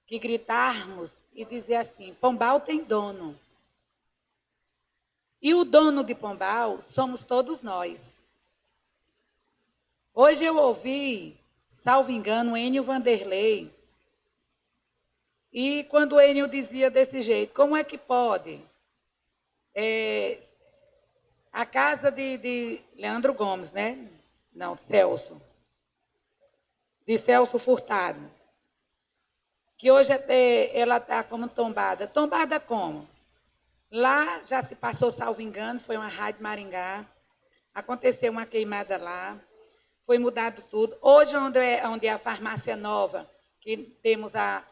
que gritarmos e dizer assim: Pombal tem dono. E o dono de Pombal somos todos nós. Hoje eu ouvi, salvo engano, Enio Vanderlei. E quando o Enio dizia desse jeito, como é que pode? A casa de Leandro Gomes, né? Não, Celso. De Celso Furtado. Que hoje ela está como tombada. Tombada como? Lá já se passou, salvo engano, foi uma Rádio Maringá, aconteceu uma queimada lá, foi mudado tudo. Hoje, onde é a farmácia nova, que temos a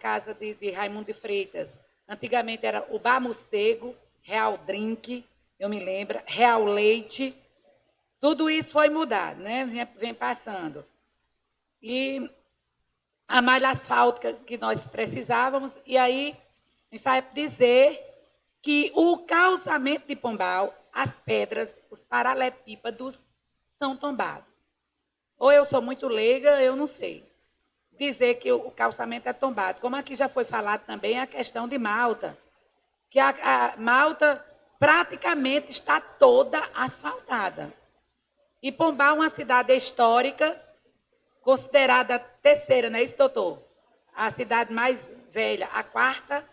casa de Raimundo de Freitas, antigamente era o Bar Mocego, Real Drink, eu me lembro, Real Leite, tudo isso foi mudado, né? Vem passando. E a malha asfáltica que nós precisávamos, e aí me faz dizer que o calçamento de Pombal, as pedras, os paralelepípedos são tombados. Ou eu sou muito leiga, eu não sei dizer que o calçamento é tombado. Como aqui já foi falado também a questão de Malta, que a Malta praticamente está toda asfaltada. E Pombal é uma cidade histórica, considerada a 3ª, não é isso, doutor? A cidade mais velha, a 4ª,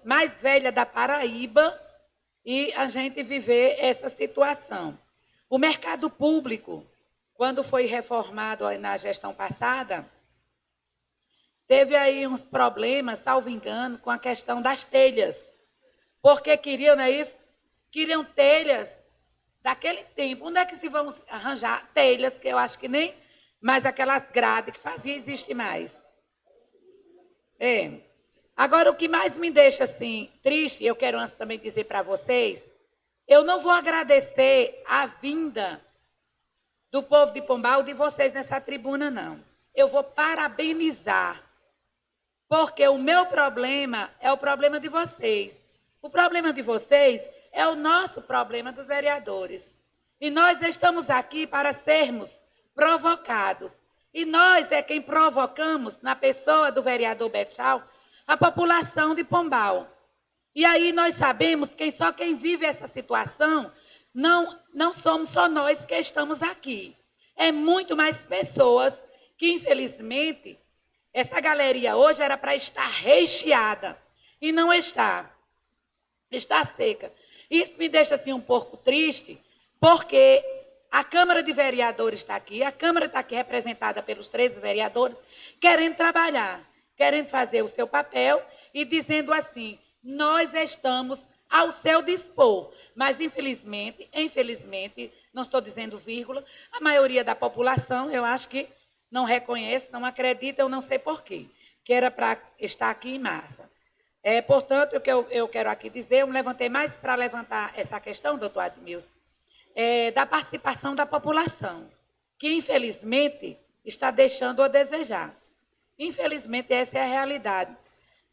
mais velha da Paraíba, e a gente viver essa situação. O mercado público, quando foi reformado na gestão passada, teve aí uns problemas, salvo engano, com a questão das telhas. Porque queriam, não é isso? Queriam telhas daquele tempo. Onde é que se vão arranjar telhas, que eu acho que nem mais aquelas grades que fazia existe mais. Agora, o que mais me deixa assim triste, eu quero antes também dizer para vocês, eu não vou agradecer a vinda do povo de Pombal, de vocês nessa tribuna, não. Eu vou parabenizar, porque o meu problema é o problema de vocês. O problema de vocês é o nosso problema dos vereadores. E nós estamos aqui para sermos provocados. E nós é quem provocamos, na pessoa do vereador Betchal, a população de Pombal. E aí nós sabemos que só quem vive essa situação não somos só nós que estamos aqui. É muito mais pessoas que, infelizmente, essa galeria hoje era para estar recheada. E não está. Está seca. Isso me deixa assim um pouco triste, porque a Câmara de Vereadores está aqui, a Câmara está aqui representada pelos 13 vereadores, querendo trabalhar. querendo fazer o seu papel e dizendo assim, nós estamos ao seu dispor. Mas, infelizmente, não estou dizendo vírgula, a maioria da população, eu acho que não reconhece, não acredita, eu não sei porquê, que era para estar aqui em massa. Portanto, o que eu quero aqui dizer, eu me levantei mais para levantar essa questão, doutor Admilson, da participação da população, que, infelizmente, está deixando a desejar. Infelizmente, essa é a realidade.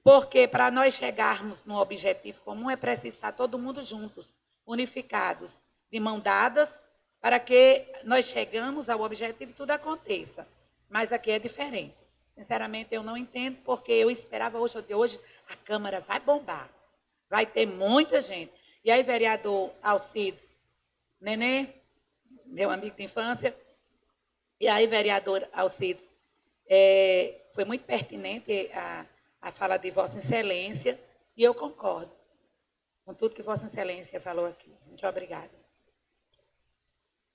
Porque, para nós chegarmos num objetivo comum, é preciso estar todo mundo juntos, unificados, de mão dadas, para que nós chegamos ao objetivo e tudo aconteça. Mas aqui é diferente. Sinceramente, eu não entendo, porque eu esperava hoje a Câmara vai bombar. Vai ter muita gente. E aí, vereador Alcides Nenê, meu amigo de infância, e aí, vereador Alcides, foi muito pertinente a fala de Vossa Excelência, e eu concordo com tudo que Vossa Excelência falou aqui. Muito obrigada.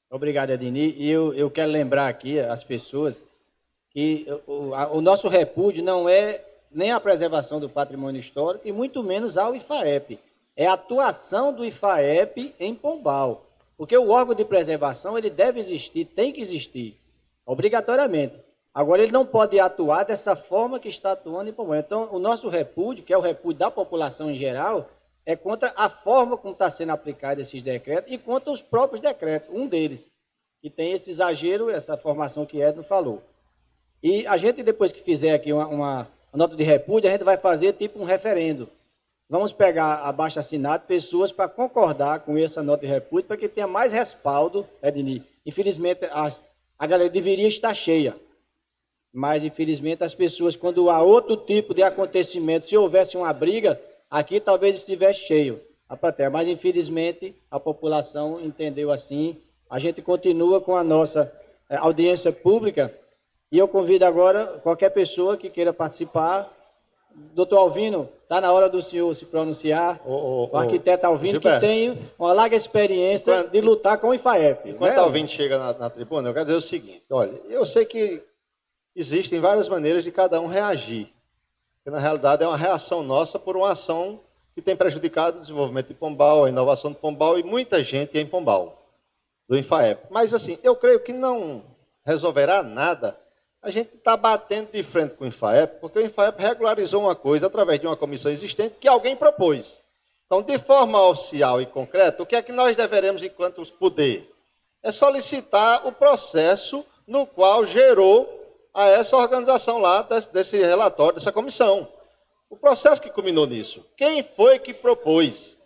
Obrigado, Edini. E eu quero lembrar aqui às pessoas que o nosso repúdio não é nem a preservação do patrimônio histórico e muito menos ao IFAEP. É a atuação do IFAEP em Pombal. Porque o órgão de preservação ele deve existir, tem que existir, obrigatoriamente. Agora, ele não pode atuar dessa forma que está atuando em Pombal. Então, o nosso repúdio, que é o repúdio da população em geral, é contra a forma como está sendo aplicado esses decretos e contra os próprios decretos, um deles, que tem esse exagero, essa formação que Edno falou. E a gente, depois que fizer aqui uma nota de repúdio, a gente vai fazer tipo um referendo. Vamos pegar abaixo assinado pessoas para concordar com essa nota de repúdio, para que tenha mais respaldo, Edni. Infelizmente, a galera deveria estar cheia. Mas, infelizmente, as pessoas, quando há outro tipo de acontecimento, se houvesse uma briga, aqui talvez estivesse cheio a plateia. Mas, infelizmente, a população entendeu assim. A gente continua com a nossa audiência pública. E eu convido agora qualquer pessoa que queira participar. Doutor Alvino, está na hora do senhor se pronunciar. O arquiteto Alvino, Gilberto, que tem uma larga experiência de lutar com o IFAEP. Enquanto o Alvino chega na tribuna, eu quero dizer o seguinte. Olha, eu sei que existem várias maneiras de cada um reagir. Que, na realidade, é uma reação nossa por uma ação que tem prejudicado o desenvolvimento de Pombal, a inovação de Pombal e muita gente em Pombal, do IFAEP. Mas, assim, eu creio que não resolverá nada a gente está batendo de frente com o IFAEP, porque o IFAEP regularizou uma coisa através de uma comissão existente que alguém propôs. Então, de forma oficial e concreta, o que é que nós deveremos, enquanto poder? É solicitar o processo no qual gerou a essa organização lá, desse relatório, dessa comissão. O processo que culminou nisso. Quem foi que propôs?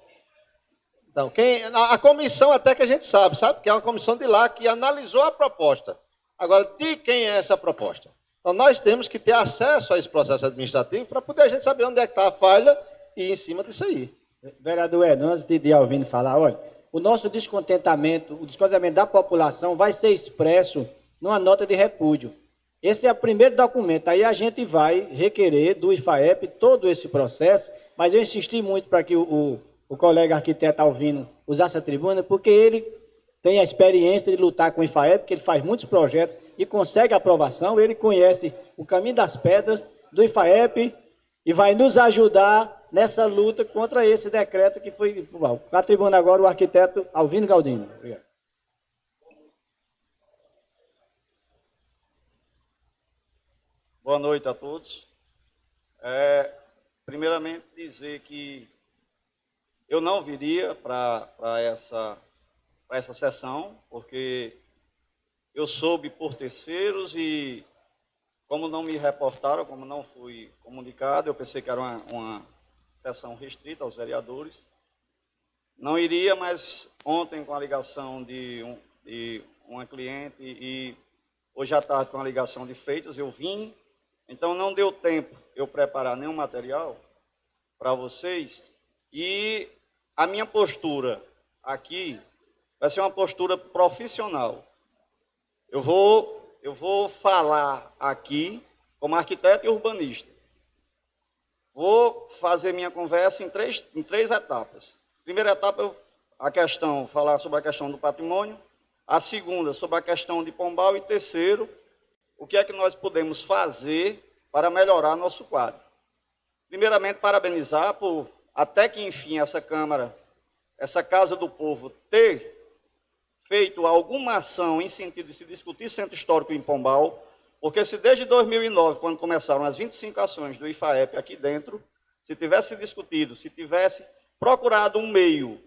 Então, a comissão até que a gente sabe que é uma comissão de lá que analisou a proposta. Agora, de quem é essa proposta? Então, nós temos que ter acesso a esse processo administrativo para poder a gente saber onde é que está a falha e ir em cima disso aí. Vereador Edno, antes de Alvino falar, olha, o nosso descontentamento, o descontentamento da população vai ser expresso numa nota de repúdio. Esse é o primeiro documento. Aí a gente vai requerer do IFAEP todo esse processo, mas eu insisti muito para que o colega arquiteto Alvino usasse a tribuna, porque ele tem a experiência de lutar com o IFAEP, porque ele faz muitos projetos e consegue aprovação, ele conhece o caminho das pedras do IFAEP e vai nos ajudar nessa luta contra esse decreto que foi... Na tribuna agora o arquiteto Alvino Galdino. Obrigado. Boa noite a todos. Primeiramente dizer que eu não viria para essa sessão, porque eu soube por terceiros e, como não me reportaram, como não fui comunicado, eu pensei que era uma sessão restrita aos vereadores. Não iria, mas ontem, com a ligação de uma cliente e hoje à tarde com a ligação de Freitas, eu vim. Então, não deu tempo eu preparar nenhum material para vocês. E a minha postura aqui vai ser uma postura profissional. Eu vou falar aqui como arquiteto e urbanista. Vou fazer minha conversa em três etapas. Primeira etapa, falar sobre a questão do patrimônio. A segunda, sobre a questão de Pombal. E terceiro, o que é que nós podemos fazer para melhorar nosso quadro. Primeiramente, parabenizar por, até que enfim, essa Câmara, essa Casa do Povo, ter feito alguma ação em sentido de se discutir centro histórico em Pombal, porque se desde 2009, quando começaram as 25 ações do IFAEP aqui dentro, se tivesse discutido, se tivesse procurado um meio,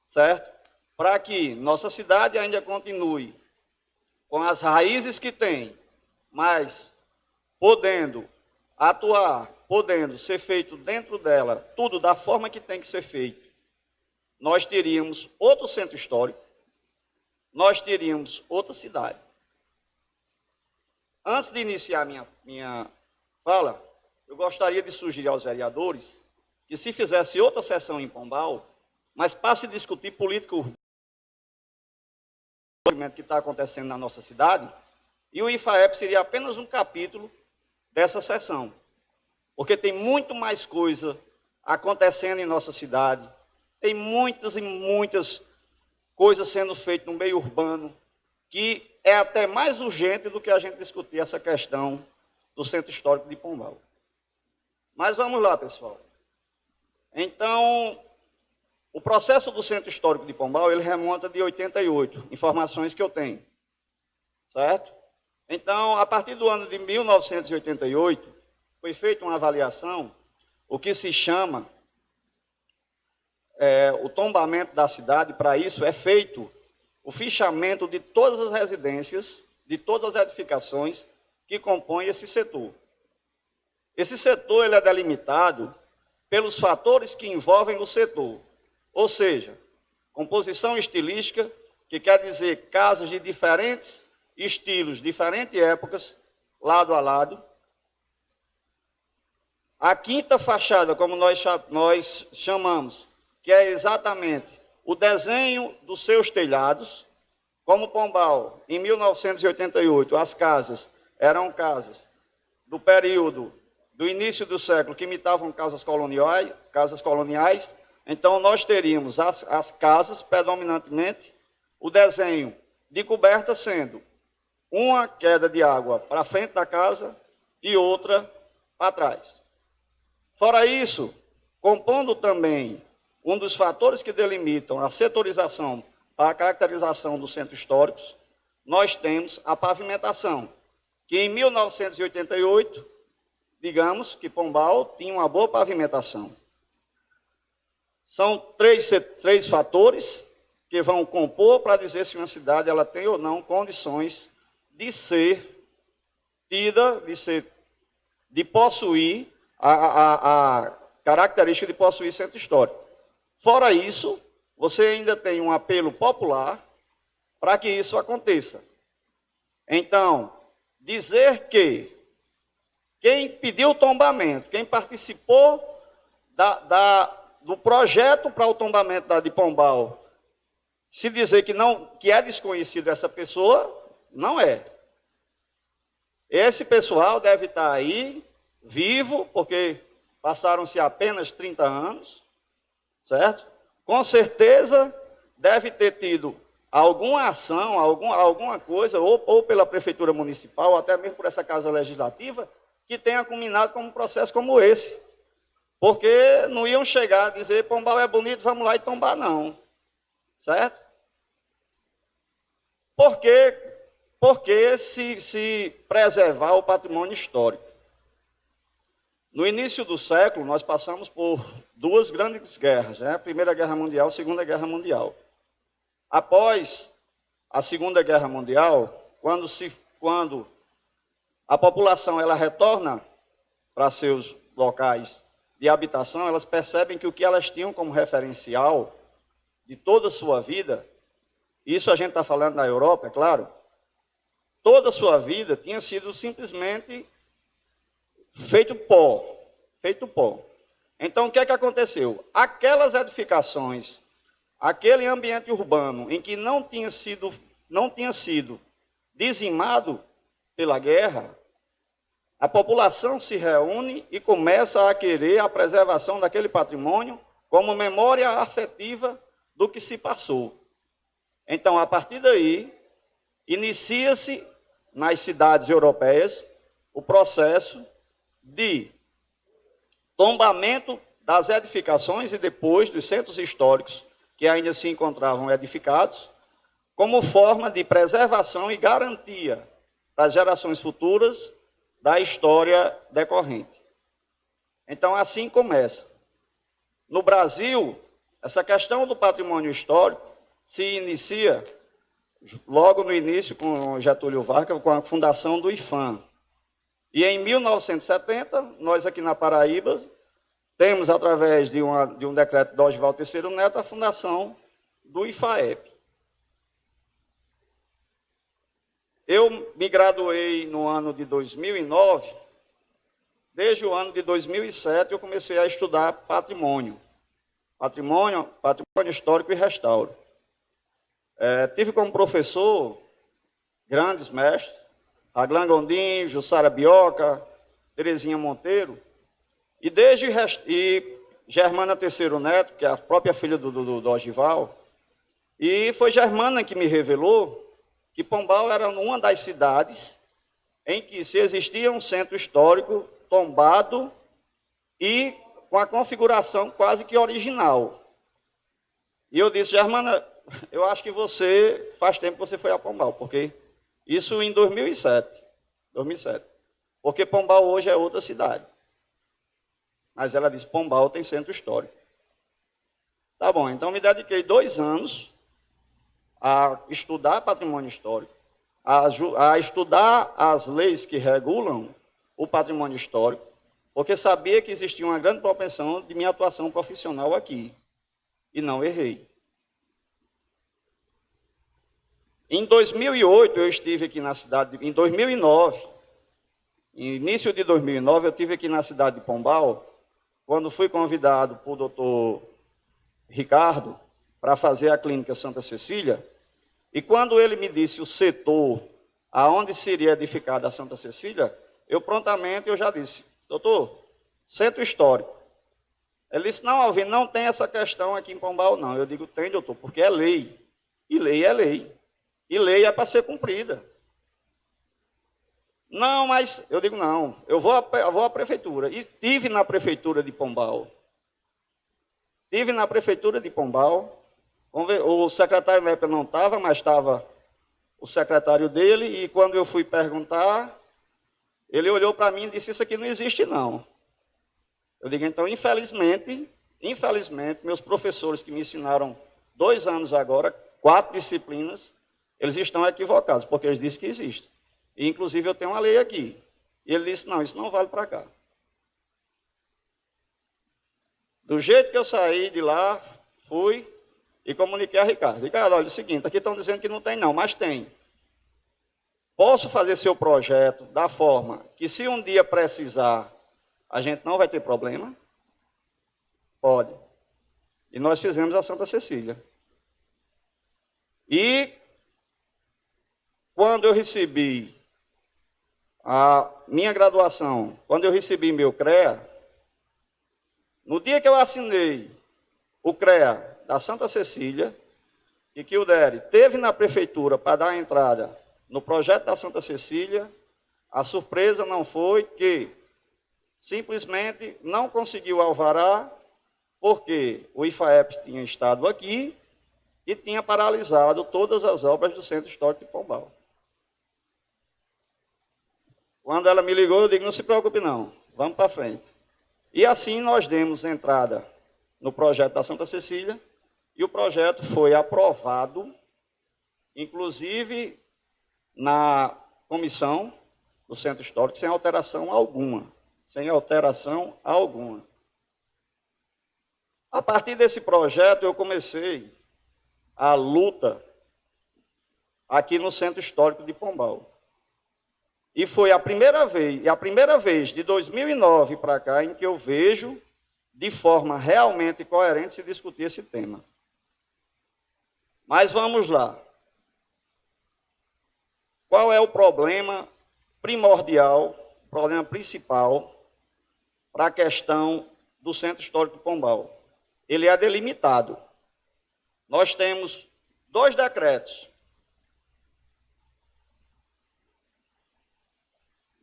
certo? Para que nossa cidade ainda continue com as raízes que tem, mas podendo atuar, podendo ser feito dentro dela, tudo da forma que tem que ser feito, nós teríamos outro centro histórico, nós teríamos outra cidade. Antes de iniciar minha fala, eu gostaria de sugerir aos vereadores que se fizesse outra sessão em Pombal, mas para se discutir política urbana, que está acontecendo na nossa cidade, e o IFAEP seria apenas um capítulo dessa sessão, porque tem muito mais coisa acontecendo em nossa cidade, tem muitas e muitas coisas sendo feitas no meio urbano, que é até mais urgente do que a gente discutir essa questão do Centro Histórico de Pombal. Mas vamos lá, pessoal. Então, o processo do Centro Histórico de Pombal, ele remonta de 88, informações que eu tenho, certo? Então, a partir do ano de 1988, foi feita uma avaliação, o que se chama o tombamento da cidade. Para isso é feito o fichamento de todas as residências, de todas as edificações que compõem esse setor. Esse setor ele é delimitado pelos fatores que envolvem o setor, ou seja, composição estilística, que quer dizer casas de diferentes estilos, diferentes épocas, lado a lado. A quinta fachada, como nós chamamos, que é exatamente o desenho dos seus telhados, como Pombal, em 1988, as casas eram casas do período do início do século, que imitavam casas coloniais, então nós teríamos as casas, predominantemente, o desenho de coberta sendo uma queda de água para frente da casa e outra para trás. Fora isso, compondo também um dos fatores que delimitam a setorização para a caracterização dos centros históricos, nós temos a pavimentação, que em 1988, digamos que Pombal tinha uma boa pavimentação. São três fatores que vão compor para dizer se uma cidade ela tem ou não condições de ser tida, de possuir a característica de possuir centro histórico. Fora isso, você ainda tem um apelo popular para que isso aconteça. Então, dizer que quem pediu o tombamento, quem participou do projeto para o tombamento de Pombal, se dizer que é desconhecido essa pessoa, não é. Esse pessoal deve estar aí, vivo, porque passaram-se apenas 30 anos, certo? Com certeza deve ter tido alguma ação, alguma coisa, ou pela Prefeitura Municipal, ou até mesmo por essa Casa Legislativa, que tenha culminado com um processo como esse. Porque não iam chegar a dizer, Pombal é bonito, vamos lá e tombar, não. Certo? Porque se preservar o patrimônio histórico. No início do século, nós passamos por duas grandes guerras, né? A Primeira Guerra Mundial e a Segunda Guerra Mundial. Após a Segunda Guerra Mundial, quando a população ela retorna para seus locais de habitação, elas percebem que o que elas tinham como referencial de toda a sua vida, isso a gente está falando na Europa, é claro, toda a sua vida tinha sido simplesmente feito pó. Então, o que é que aconteceu? Aquelas edificações, aquele ambiente urbano em que não tinha sido dizimado pela guerra, a população se reúne e começa a querer a preservação daquele patrimônio como memória afetiva do que se passou. Então, a partir daí, inicia-se nas cidades europeias o processo de tombamento das edificações e depois dos centros históricos que ainda se encontravam edificados, como forma de preservação e garantia para as gerações futuras da história decorrente. Então, assim começa. No Brasil, essa questão do patrimônio histórico se inicia logo no início com Getúlio Vargas, com a fundação do IFAM. E em 1970, nós aqui na Paraíba, temos, através de um decreto de Dorival III Neto, a fundação do IFAEP. Eu me graduei no ano de 2009. Desde o ano de 2007, eu comecei a estudar patrimônio histórico e restauro. Tive como professor grandes mestres, Aglan Gondim, Jussara Bioca, Terezinha Monteiro, e Germana Terceiro Neto, que é a própria filha do Dorival, e foi Germana que me revelou que Pombal era uma das cidades em que se existia um centro histórico tombado e com a configuração quase que original. E eu disse, Germana, eu acho que faz tempo que você foi a Pombal, porque isso em 2007. Porque Pombal hoje é outra cidade. Mas ela disse, Pombal tem centro histórico. Tá bom, então me dediquei 2 anos a estudar patrimônio histórico, a estudar as leis que regulam o patrimônio histórico, porque sabia que existia uma grande propensão de minha atuação profissional aqui. E não errei. Em 2008, eu estive aqui na cidade, em 2009, início de 2009, eu estive aqui na cidade de Pombal, quando fui convidado por doutor Ricardo para fazer a clínica Santa Cecília, e quando ele me disse o setor aonde seria edificada a Santa Cecília, eu já disse, doutor, centro histórico. Ele disse, não, Alvino, não tem essa questão aqui em Pombal, não. Eu digo, tem, doutor, porque é lei. E lei é lei. E lei é para ser cumprida. Não, mas eu digo, não, eu vou à prefeitura. E estive na prefeitura de Pombal. O secretário na época não estava, mas estava o secretário dele, e quando eu fui perguntar, ele olhou para mim e disse, isso aqui não existe, não. Eu digo, então, infelizmente, meus professores que me ensinaram 2 anos agora, 4 disciplinas, eles estão equivocados, porque eles dizem que existe. E, inclusive, eu tenho uma lei aqui. E ele disse, não, isso não vale para cá. Do jeito que eu saí de lá, fui e comuniquei a Ricardo. Ricardo, olha, é o seguinte, aqui estão dizendo que não tem não, mas tem. Posso fazer seu projeto da forma que, se um dia precisar, a gente não vai ter problema? Pode. E nós fizemos a Santa Cecília. E quando eu recebi a minha graduação, quando eu recebi meu CREA, no dia que eu assinei o CREA da Santa Cecília, e que o DERE teve na prefeitura para dar a entrada no projeto da Santa Cecília, a surpresa não foi que simplesmente não conseguiu alvará, porque o IFAEP tinha estado aqui e tinha paralisado todas as obras do Centro Histórico de Pombal. Quando ela me ligou, eu digo, não se preocupe não, vamos para frente. E assim nós demos entrada no projeto da Santa Cecília, e o projeto foi aprovado, inclusive na comissão do Centro Histórico, sem alteração alguma. A partir desse projeto, eu comecei a luta aqui no Centro Histórico de Pombal. E foi a primeira vez de 2009 para cá em que eu vejo de forma realmente coerente se discutir esse tema. Mas vamos lá. Qual é o problema primordial, o problema principal para a questão do Centro Histórico de Pombal? Ele é delimitado. Nós temos 2 decretos.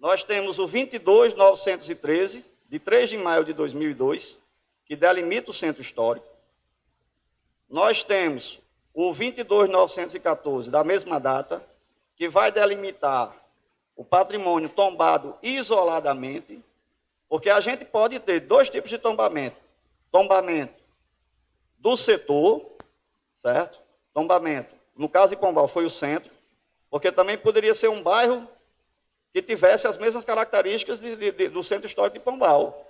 nós temos o 22.913, de 3 de maio de 2002, que delimita o centro histórico. Nós temos o 22.914, da mesma data, que vai delimitar o patrimônio tombado isoladamente, porque a gente pode ter dois tipos de tombamento. Tombamento do setor, certo? Tombamento, no caso de Pombal, foi o centro, porque também poderia ser um bairro que tivesse as mesmas características do centro histórico de Pombal.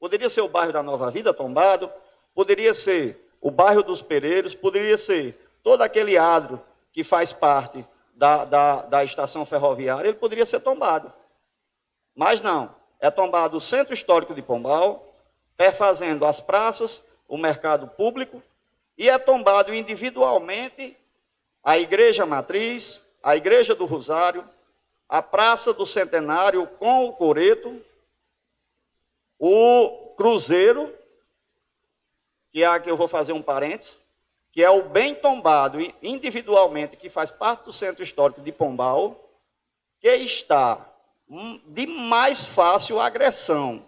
Poderia ser o bairro da Nova Vida tombado, poderia ser o bairro dos Pereiros, poderia ser todo aquele adro que faz parte da estação ferroviária, ele poderia ser tombado. Mas não, é tombado o centro histórico de Pombal, perfazendo as praças, o mercado público, e é tombado individualmente a Igreja Matriz, a Igreja do Rosário, a Praça do Centenário com o Coreto, o Cruzeiro, que é aqui eu vou fazer um parênteses, que é o bem tombado individualmente, que faz parte do centro histórico de Pombal, que está de mais fácil agressão.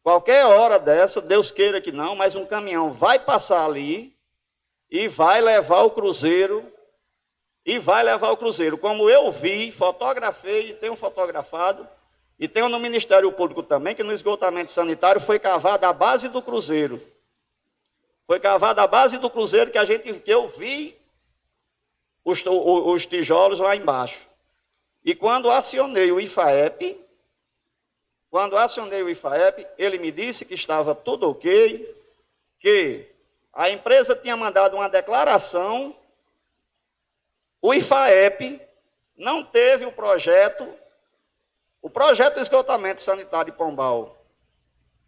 Qualquer hora dessa, Deus queira que não, mas um caminhão vai passar ali e vai levar o cruzeiro, como eu vi, fotografei e tenho fotografado, e tenho no Ministério Público também, que no esgotamento sanitário foi cavada a base do cruzeiro. Foi cavada a base do cruzeiro que eu vi os tijolos lá embaixo. E quando acionei o IFAEP, ele me disse que estava tudo ok, que a empresa tinha mandado uma declaração, o IFAEP não teve o projeto de esgotamento sanitário de Pombal,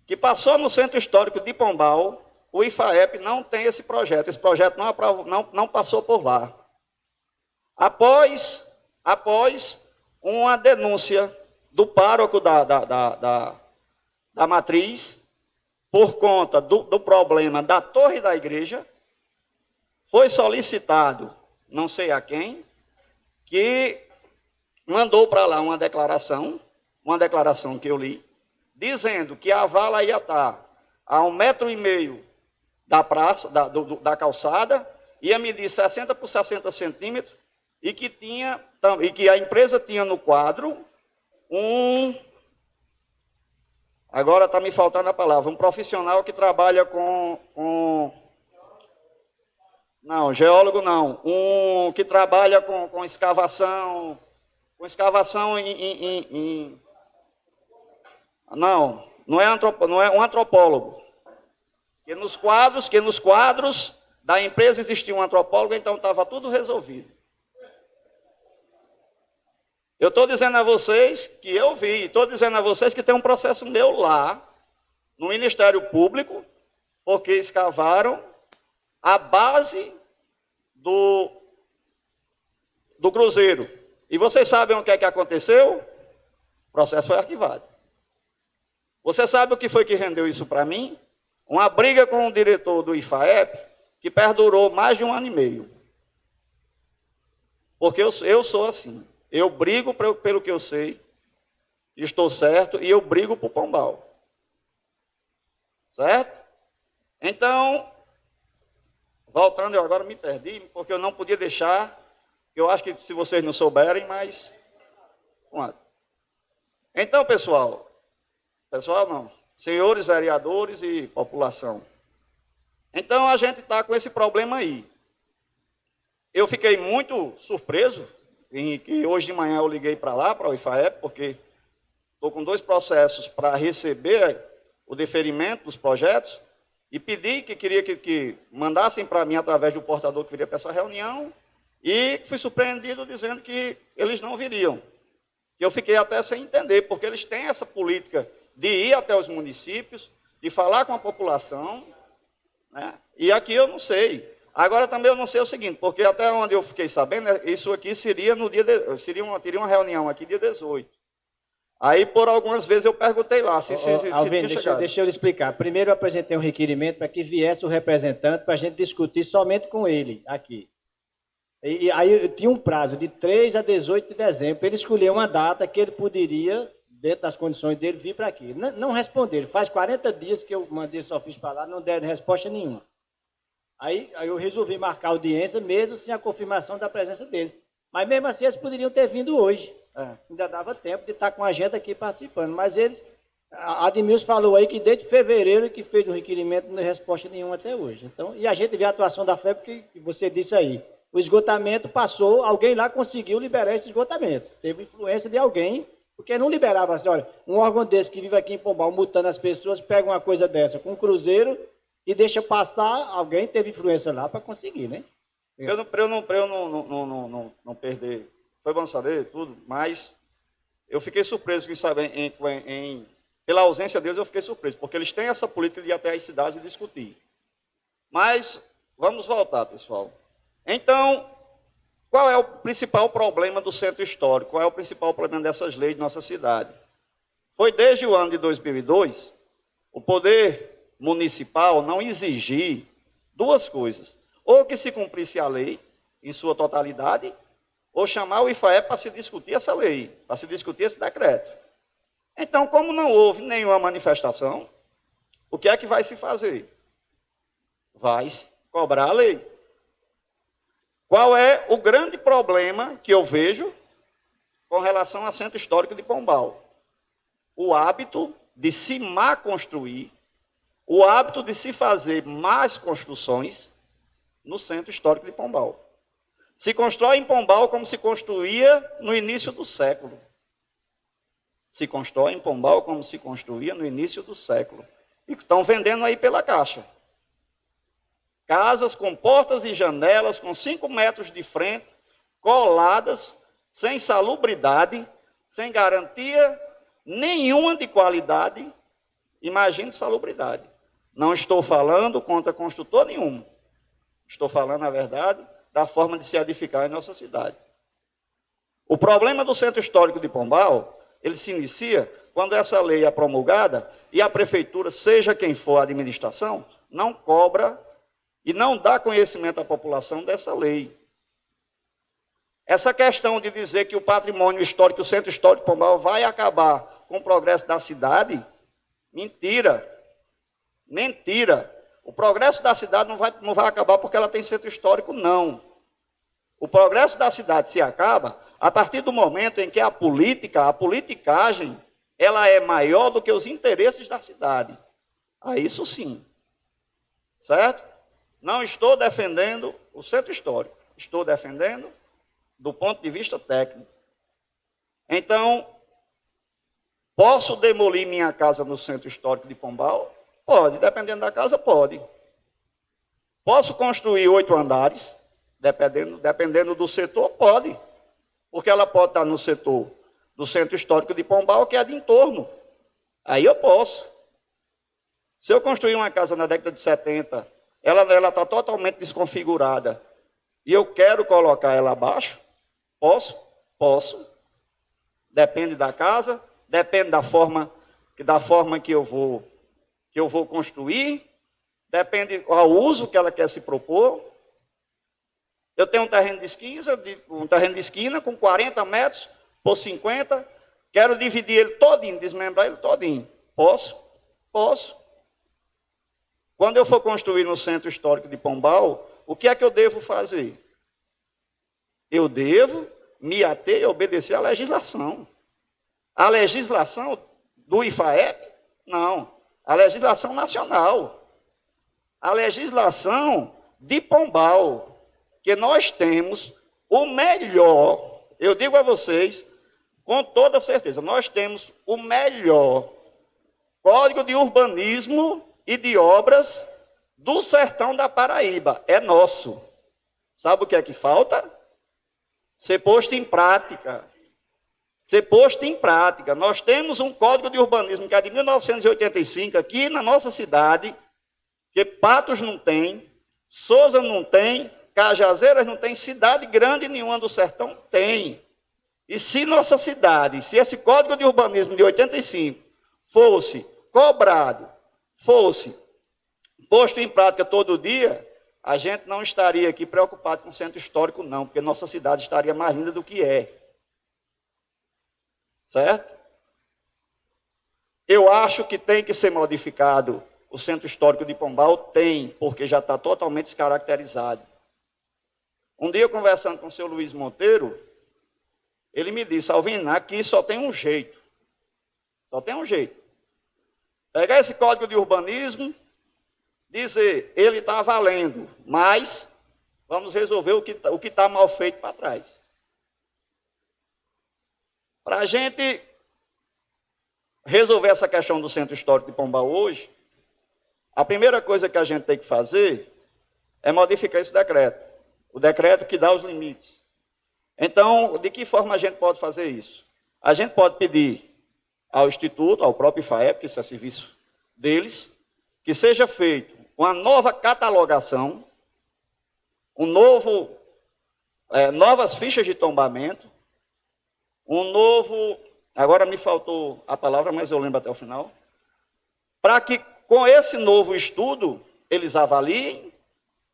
que passou no centro histórico de Pombal. O IFAEP não tem esse projeto não passou por lá. Após uma denúncia do pároco da Matriz, por conta do problema da torre da igreja, foi solicitado, não sei a quem, que mandou para lá uma declaração que eu li, dizendo que a vala ia estar a 1,5 metro da praça, da calçada, ia medir 60 por 60 centímetros, e que a empresa tinha no quadro agora está me faltando a palavra, um profissional que trabalha não, geólogo não, que trabalha com escavação, não é um antropólogo, que nos quadros da empresa existia um antropólogo, então estava tudo resolvido. Eu estou dizendo a vocês que eu vi, estou dizendo a vocês que tem um processo meu lá, no Ministério Público, porque escavaram a base do cruzeiro. E vocês sabem o que é que aconteceu? O processo foi arquivado. Você sabe o que foi que rendeu isso para mim? Uma briga com o diretor do IFAEP, que perdurou mais de 1 ano e meio. Porque eu sou assim. Eu brigo pelo que eu sei, estou certo, e eu brigo por Pombal. Certo? Então, voltando, eu agora me perdi, porque eu não podia deixar, eu acho que se vocês não souberem, mas... Então, pessoal não, senhores vereadores e população. Então, a gente está com esse problema aí. Eu fiquei muito surpreso, que hoje de manhã eu liguei para lá, para o IFAEP, porque estou com 2 processos para receber o deferimento dos projetos, e pedi que queria que mandassem para mim através do portador que viria para essa reunião, e fui surpreendido dizendo que eles não viriam. Eu fiquei até sem entender, porque eles têm essa política de ir até os municípios, de falar com a população, né? E aqui eu não sei. Agora também eu não sei o seguinte, porque até onde eu fiquei sabendo, isso aqui seria no dia teria uma reunião aqui dia 18. Aí por algumas vezes eu perguntei lá se Alvino, deixa eu lhe explicar. Primeiro eu apresentei um requerimento para que viesse o representante para a gente discutir somente com ele aqui. E aí tinha um prazo de 3 a 18 de dezembro para ele escolher uma data que ele poderia, dentro das condições dele, vir para aqui. Não responderam. Faz 40 dias que eu mandei esse ofício para lá, não deram resposta nenhuma. Aí eu resolvi marcar audiência, mesmo sem a confirmação da presença deles. Mas mesmo assim, eles poderiam ter vindo hoje. Ainda dava tempo de estar com a gente aqui participando. Mas eles, a Admilson falou aí que desde fevereiro que fez o requerimento, não tem resposta nenhuma até hoje. Então, e a gente vê a atuação da FEB, que você disse aí. O esgotamento passou, alguém lá conseguiu liberar esse esgotamento. Teve influência de alguém, porque não liberava assim, olha, um órgão desse que vive aqui em Pombal, multando as pessoas, pega uma coisa dessa com um cruzeiro e deixa passar, alguém teve influência lá para conseguir, né? Para eu não perder, foi bom saber tudo, mas eu fiquei surpreso em saber, pela ausência deles eu fiquei surpreso, porque eles têm essa política de ir até as cidades e discutir. Mas, vamos voltar, pessoal. Então, qual é o principal problema do centro histórico? Qual é o principal problema dessas leis de nossa cidade? Foi desde o ano de 2002, o poder municipal não exigir duas coisas. Ou que se cumprisse a lei em sua totalidade, ou chamar o IFAEP para se discutir essa lei, para se discutir esse decreto. Então, como não houve nenhuma manifestação, o que é que vai se fazer? Vai se cobrar a lei. Qual é o grande problema que eu vejo com relação ao Centro Histórico de Pombal? O hábito de se má construir, o hábito de se fazer mais construções no Centro Histórico de Pombal. Se constrói em Pombal como se construía no início do século. Se constrói em Pombal como se construía no início do século. E estão vendendo aí pela caixa. Casas com portas e janelas, com 5 metros de frente, coladas, sem salubridade, sem garantia nenhuma de qualidade. Imagine salubridade. Não estou falando contra construtor nenhum. Estou falando, na verdade, da forma de se edificar em nossa cidade. O problema do Centro Histórico de Pombal, ele se inicia quando essa lei é promulgada e a prefeitura, seja quem for a administração, não cobra e não dá conhecimento à população dessa lei. Essa questão de dizer que o patrimônio histórico, o Centro Histórico de Pombal vai acabar com o progresso da cidade, mentira. Mentira. O progresso da cidade não vai acabar porque ela tem centro histórico, não. O progresso da cidade se acaba a partir do momento em que a politicagem, ela é maior do que os interesses da cidade. A isso sim. Certo? Não estou defendendo o centro histórico. Estou defendendo do ponto de vista técnico. Então, posso demolir minha casa no Centro Histórico de Pombal? Pode, dependendo da casa, pode. Posso construir 8 andares, dependendo do setor? Pode. Porque ela pode estar no setor do Centro Histórico de Pombal, que é de entorno. Aí eu posso. Se eu construir uma casa na década de 70, ela está totalmente desconfigurada, e eu quero colocar ela abaixo, posso? Posso. Depende da casa, depende da forma que eu vou construir, depende ao uso que ela quer se propor. Eu tenho um terreno de esquina com 40 metros por 50, quero dividir ele todinho, desmembrar ele todinho. Posso? Posso. Quando eu for construir no Centro Histórico de Pombal, o que é que eu devo fazer? Eu devo me ater e obedecer à legislação. A legislação do IFAEP? Não. A legislação nacional. A legislação de Pombal, que nós temos o melhor, eu digo a vocês, com toda certeza, nós temos o melhor Código de Urbanismo e de Obras do sertão da Paraíba. É nosso. Sabe o que é que falta? Ser posto em prática. Ser posto em prática. Nós temos um Código de Urbanismo que é de 1985 aqui na nossa cidade, que Patos não tem, Sousa não tem, Cajazeiras não tem, cidade grande nenhuma do sertão tem. E se nossa cidade, se esse Código de Urbanismo de 85 fosse cobrado, fosse posto em prática todo dia, a gente não estaria aqui preocupado com o centro histórico, não, porque nossa cidade estaria mais linda do que é. Certo? Eu acho que tem que ser modificado o centro histórico de Pombal, tem, porque já está totalmente descaracterizado. Um dia, conversando com o seu Luiz Monteiro, ele me disse, Alvino, aqui só tem um jeito. Só tem um jeito. Pegar esse código de urbanismo, dizer, ele está valendo, mas vamos resolver o que está mal feito para trás. Para a gente resolver essa questão do centro histórico de Pombal hoje, a primeira coisa que a gente tem que fazer é modificar esse decreto. O decreto que dá os limites. Então, de que forma a gente pode fazer isso? A gente pode pedir ao Instituto, ao próprio IFAEP, que isso é serviço deles, que seja feito uma nova catalogação, novas fichas de tombamento, agora me faltou a palavra, mas eu lembro até o final, para que com esse novo estudo eles avaliem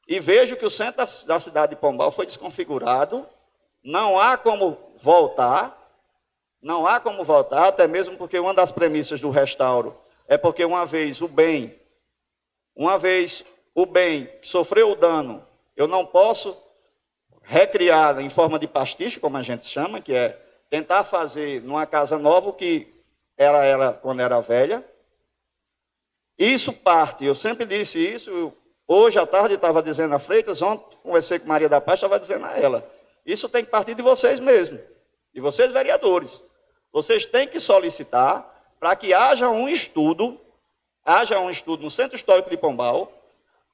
e vejam que o centro da cidade de Pombal foi desconfigurado, não há como voltar, até mesmo porque uma das premissas do restauro é porque uma vez o bem que sofreu o dano, eu não posso recriar em forma de pastiche, como a gente chama, que é tentar fazer numa casa nova o que era quando era velha. Isso parte, eu sempre disse isso, hoje à tarde estava dizendo a Freitas, ontem conversei com Maria da Paz, estava dizendo a ela, isso tem que partir de vocês mesmos, de vocês vereadores. Vocês têm que solicitar para que haja um estudo no Centro Histórico de Pombal,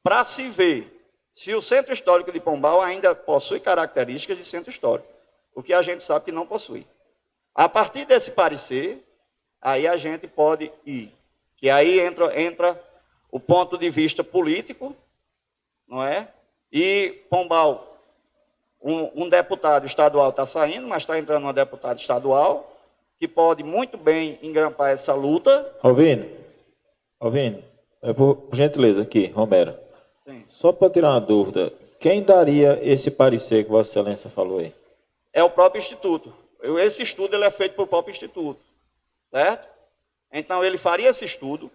para se ver se o Centro Histórico de Pombal ainda possui características de centro histórico, o que a gente sabe que não possui. A partir desse parecer, aí a gente pode ir, que aí entra o ponto de vista político, não é? E Pombal, um deputado estadual está saindo, mas está entrando uma deputada estadual, que pode muito bem engrampar essa luta. Alvino, por gentileza aqui, Romero. Sim. Só para tirar uma dúvida, quem daria esse parecer que Vossa Excelência falou aí? É o próprio Instituto. Esse estudo ele é feito pelo próprio Instituto, certo? Então ele faria esse estudo,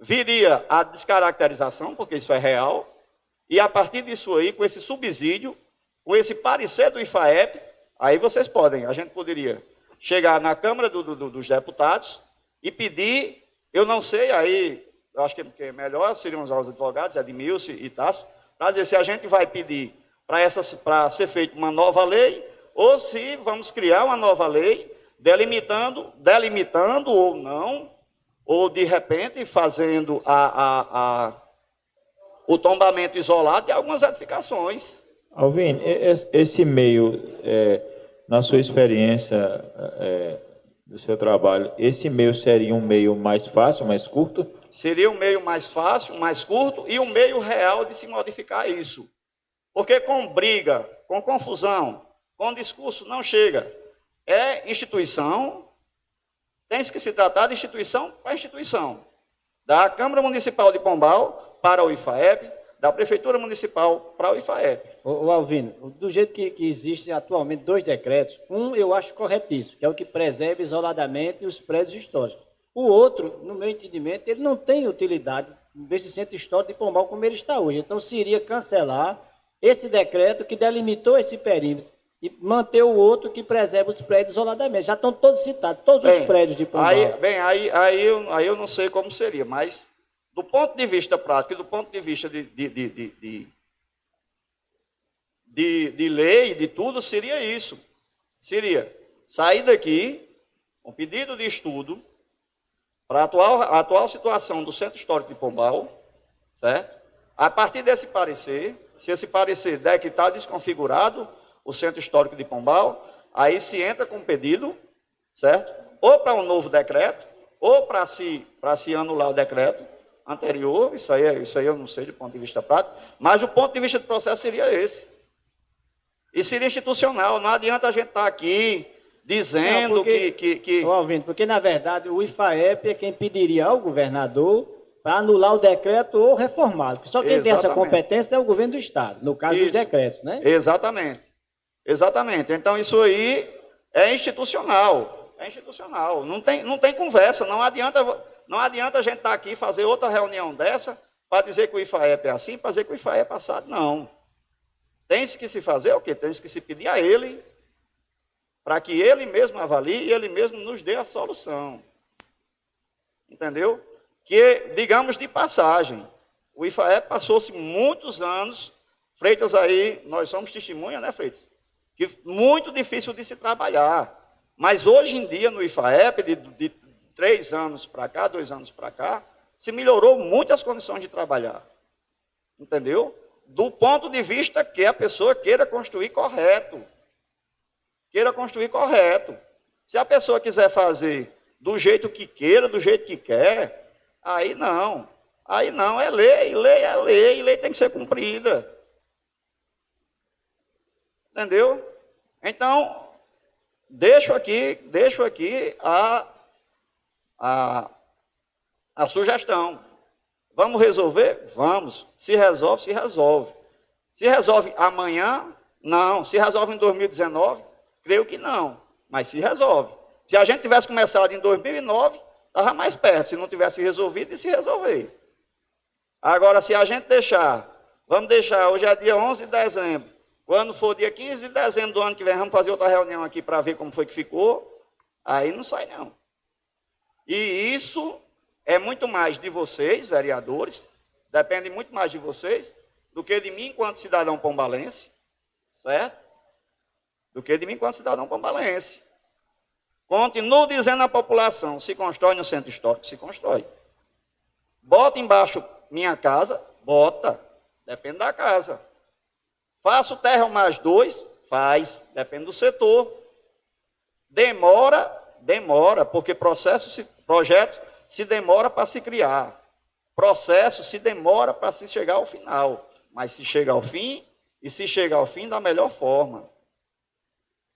viria a descaracterização, porque isso é real, e a partir disso aí, com esse subsídio, com esse parecer do IFAEP, aí vocês podem, a gente poderia chegar na Câmara dos Deputados e pedir, eu não sei, aí eu acho que é melhor seriam os advogados, Edmilson e Tasso, para dizer se a gente vai pedir para ser feita uma nova lei, ou se vamos criar uma nova lei, delimitando ou não, ou de repente fazendo o tombamento isolado de algumas edificações. Alvino, esse meio, na sua experiência do seu trabalho, esse meio seria um meio mais fácil, mais curto? Seria um meio mais fácil, mais curto e um meio real de se modificar isso. Porque com briga, com confusão, com discurso não chega. É instituição, tem que se tratar de instituição para instituição. Da Câmara Municipal de Pombal para o IFAEP, da Prefeitura Municipal para o IFAEP. O Alvino, do jeito que existem atualmente 2 decretos, um eu acho corretíssimo, que é o que preserva isoladamente os prédios históricos. O outro, no meu entendimento, ele não tem utilidade nesse centro histórico de Pombal como ele está hoje. Então, seria cancelar esse decreto que delimitou esse perímetro e manter o outro que preserva os prédios isoladamente. Já estão todos citados, todos os prédios de Pombal. Aí eu não sei como seria, mas do ponto de vista prático e do ponto de vista de lei, de tudo, seria isso. Seria sair daqui, um pedido de estudo, para a atual situação do Centro Histórico de Pombal, certo? A partir desse parecer, se esse parecer der que está desconfigurado o Centro Histórico de Pombal, aí se entra com um pedido, certo? Ou para um novo decreto, ou para se anular o decreto anterior, isso aí eu não sei do ponto de vista prático, mas o ponto de vista do processo seria esse. E seria institucional, não adianta a gente estar aqui dizendo Alvino, porque na verdade o IFAEP é quem pediria ao governador para anular o decreto ou reformá-lo. Porque só quem tem essa Exatamente. competência é o governo do Estado, no caso dos Isso. decretos, né? Exatamente. Exatamente. Então, isso aí é institucional. É institucional. Não tem conversa. Não adianta a gente estar aqui e fazer outra reunião dessa para dizer que o IFAEP é assim, para dizer que o IFAEP é passado. Não. Tem-se que se fazer o quê? Tem-se que se pedir a ele para que ele mesmo avalie e ele mesmo nos dê a solução. Entendeu? Que, digamos de passagem, o IFAEP passou-se muitos anos, Freitas aí, nós somos testemunha, né, Freitas? Que muito difícil de se trabalhar. Mas hoje em dia, no IFAEP, de 3 anos para cá, 2 anos para cá, se melhorou muito as condições de trabalhar. Entendeu? Do ponto de vista que a pessoa queira construir correto. Queira construir correto. Se a pessoa quiser fazer do jeito que queira, do jeito que quer, aí não. Aí não, é lei, lei é lei, lei tem que ser cumprida. Entendeu? Então, deixo aqui a sugestão. Vamos resolver? Vamos. Se resolve, se resolve. Se resolve amanhã? Não. Se resolve em 2019? Creio que não. Mas se resolve. Se a gente tivesse começado em 2009, estava mais perto. Se não tivesse resolvido, e se resolver. Agora, se a gente vamos deixar, hoje é dia 11 de dezembro. Quando for dia 15 de dezembro do ano que vem, vamos fazer outra reunião aqui para ver como foi que ficou. Aí não sai, não. E isso é muito mais de vocês, vereadores, depende muito mais de vocês, do que de mim enquanto cidadão pombalense, certo? Do que de mim enquanto cidadão pombalense. Continuo dizendo à população, se constrói no centro histórico, se constrói. Bota embaixo minha casa, bota, depende da casa. Faço terra mais 2, faz, depende do setor. Demora, porque projeto se demora para se criar. Processo se demora para se chegar ao final. Mas se chega ao fim, e se chega ao fim da melhor forma.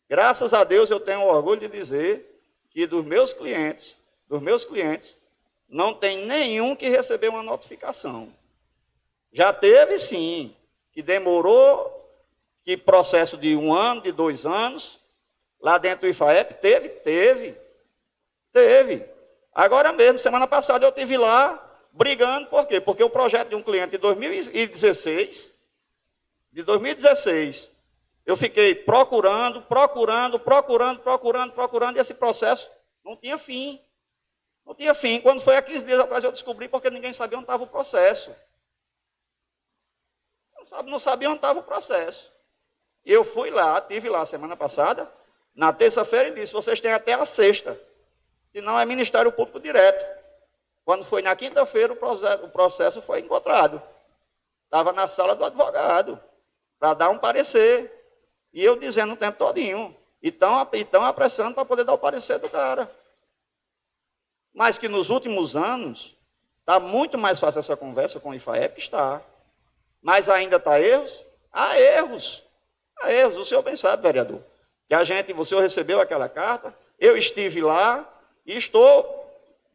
Graças a Deus eu tenho orgulho de dizer que dos meus clientes, não tem nenhum que recebeu uma notificação. Já teve sim, que demorou, que processo de 1 ano, de 2 anos, lá dentro do IFAEP, teve. Agora mesmo, semana passada eu estive lá brigando, por quê? Porque o projeto de um cliente de 2016, eu fiquei procurando, e esse processo não tinha fim. Não tinha fim. Quando foi há 15 dias atrás eu descobri porque ninguém sabia onde estava o processo. Não sabia onde estava o processo. E eu fui lá, estive lá semana passada, na terça-feira, e disse, vocês têm até a sexta. Senão é Ministério Público direto. Quando foi na quinta-feira, o processo foi encontrado. Estava na sala do advogado, para dar um parecer. E eu dizendo o tempo todinho. E estão apressando para poder dar o parecer do cara. Mas que nos últimos anos, está muito mais fácil essa conversa com o IFAEP, está. Mas ainda está erros? Há erros. Há erros. O senhor bem sabe, vereador, que o senhor recebeu aquela carta, eu estive lá e estou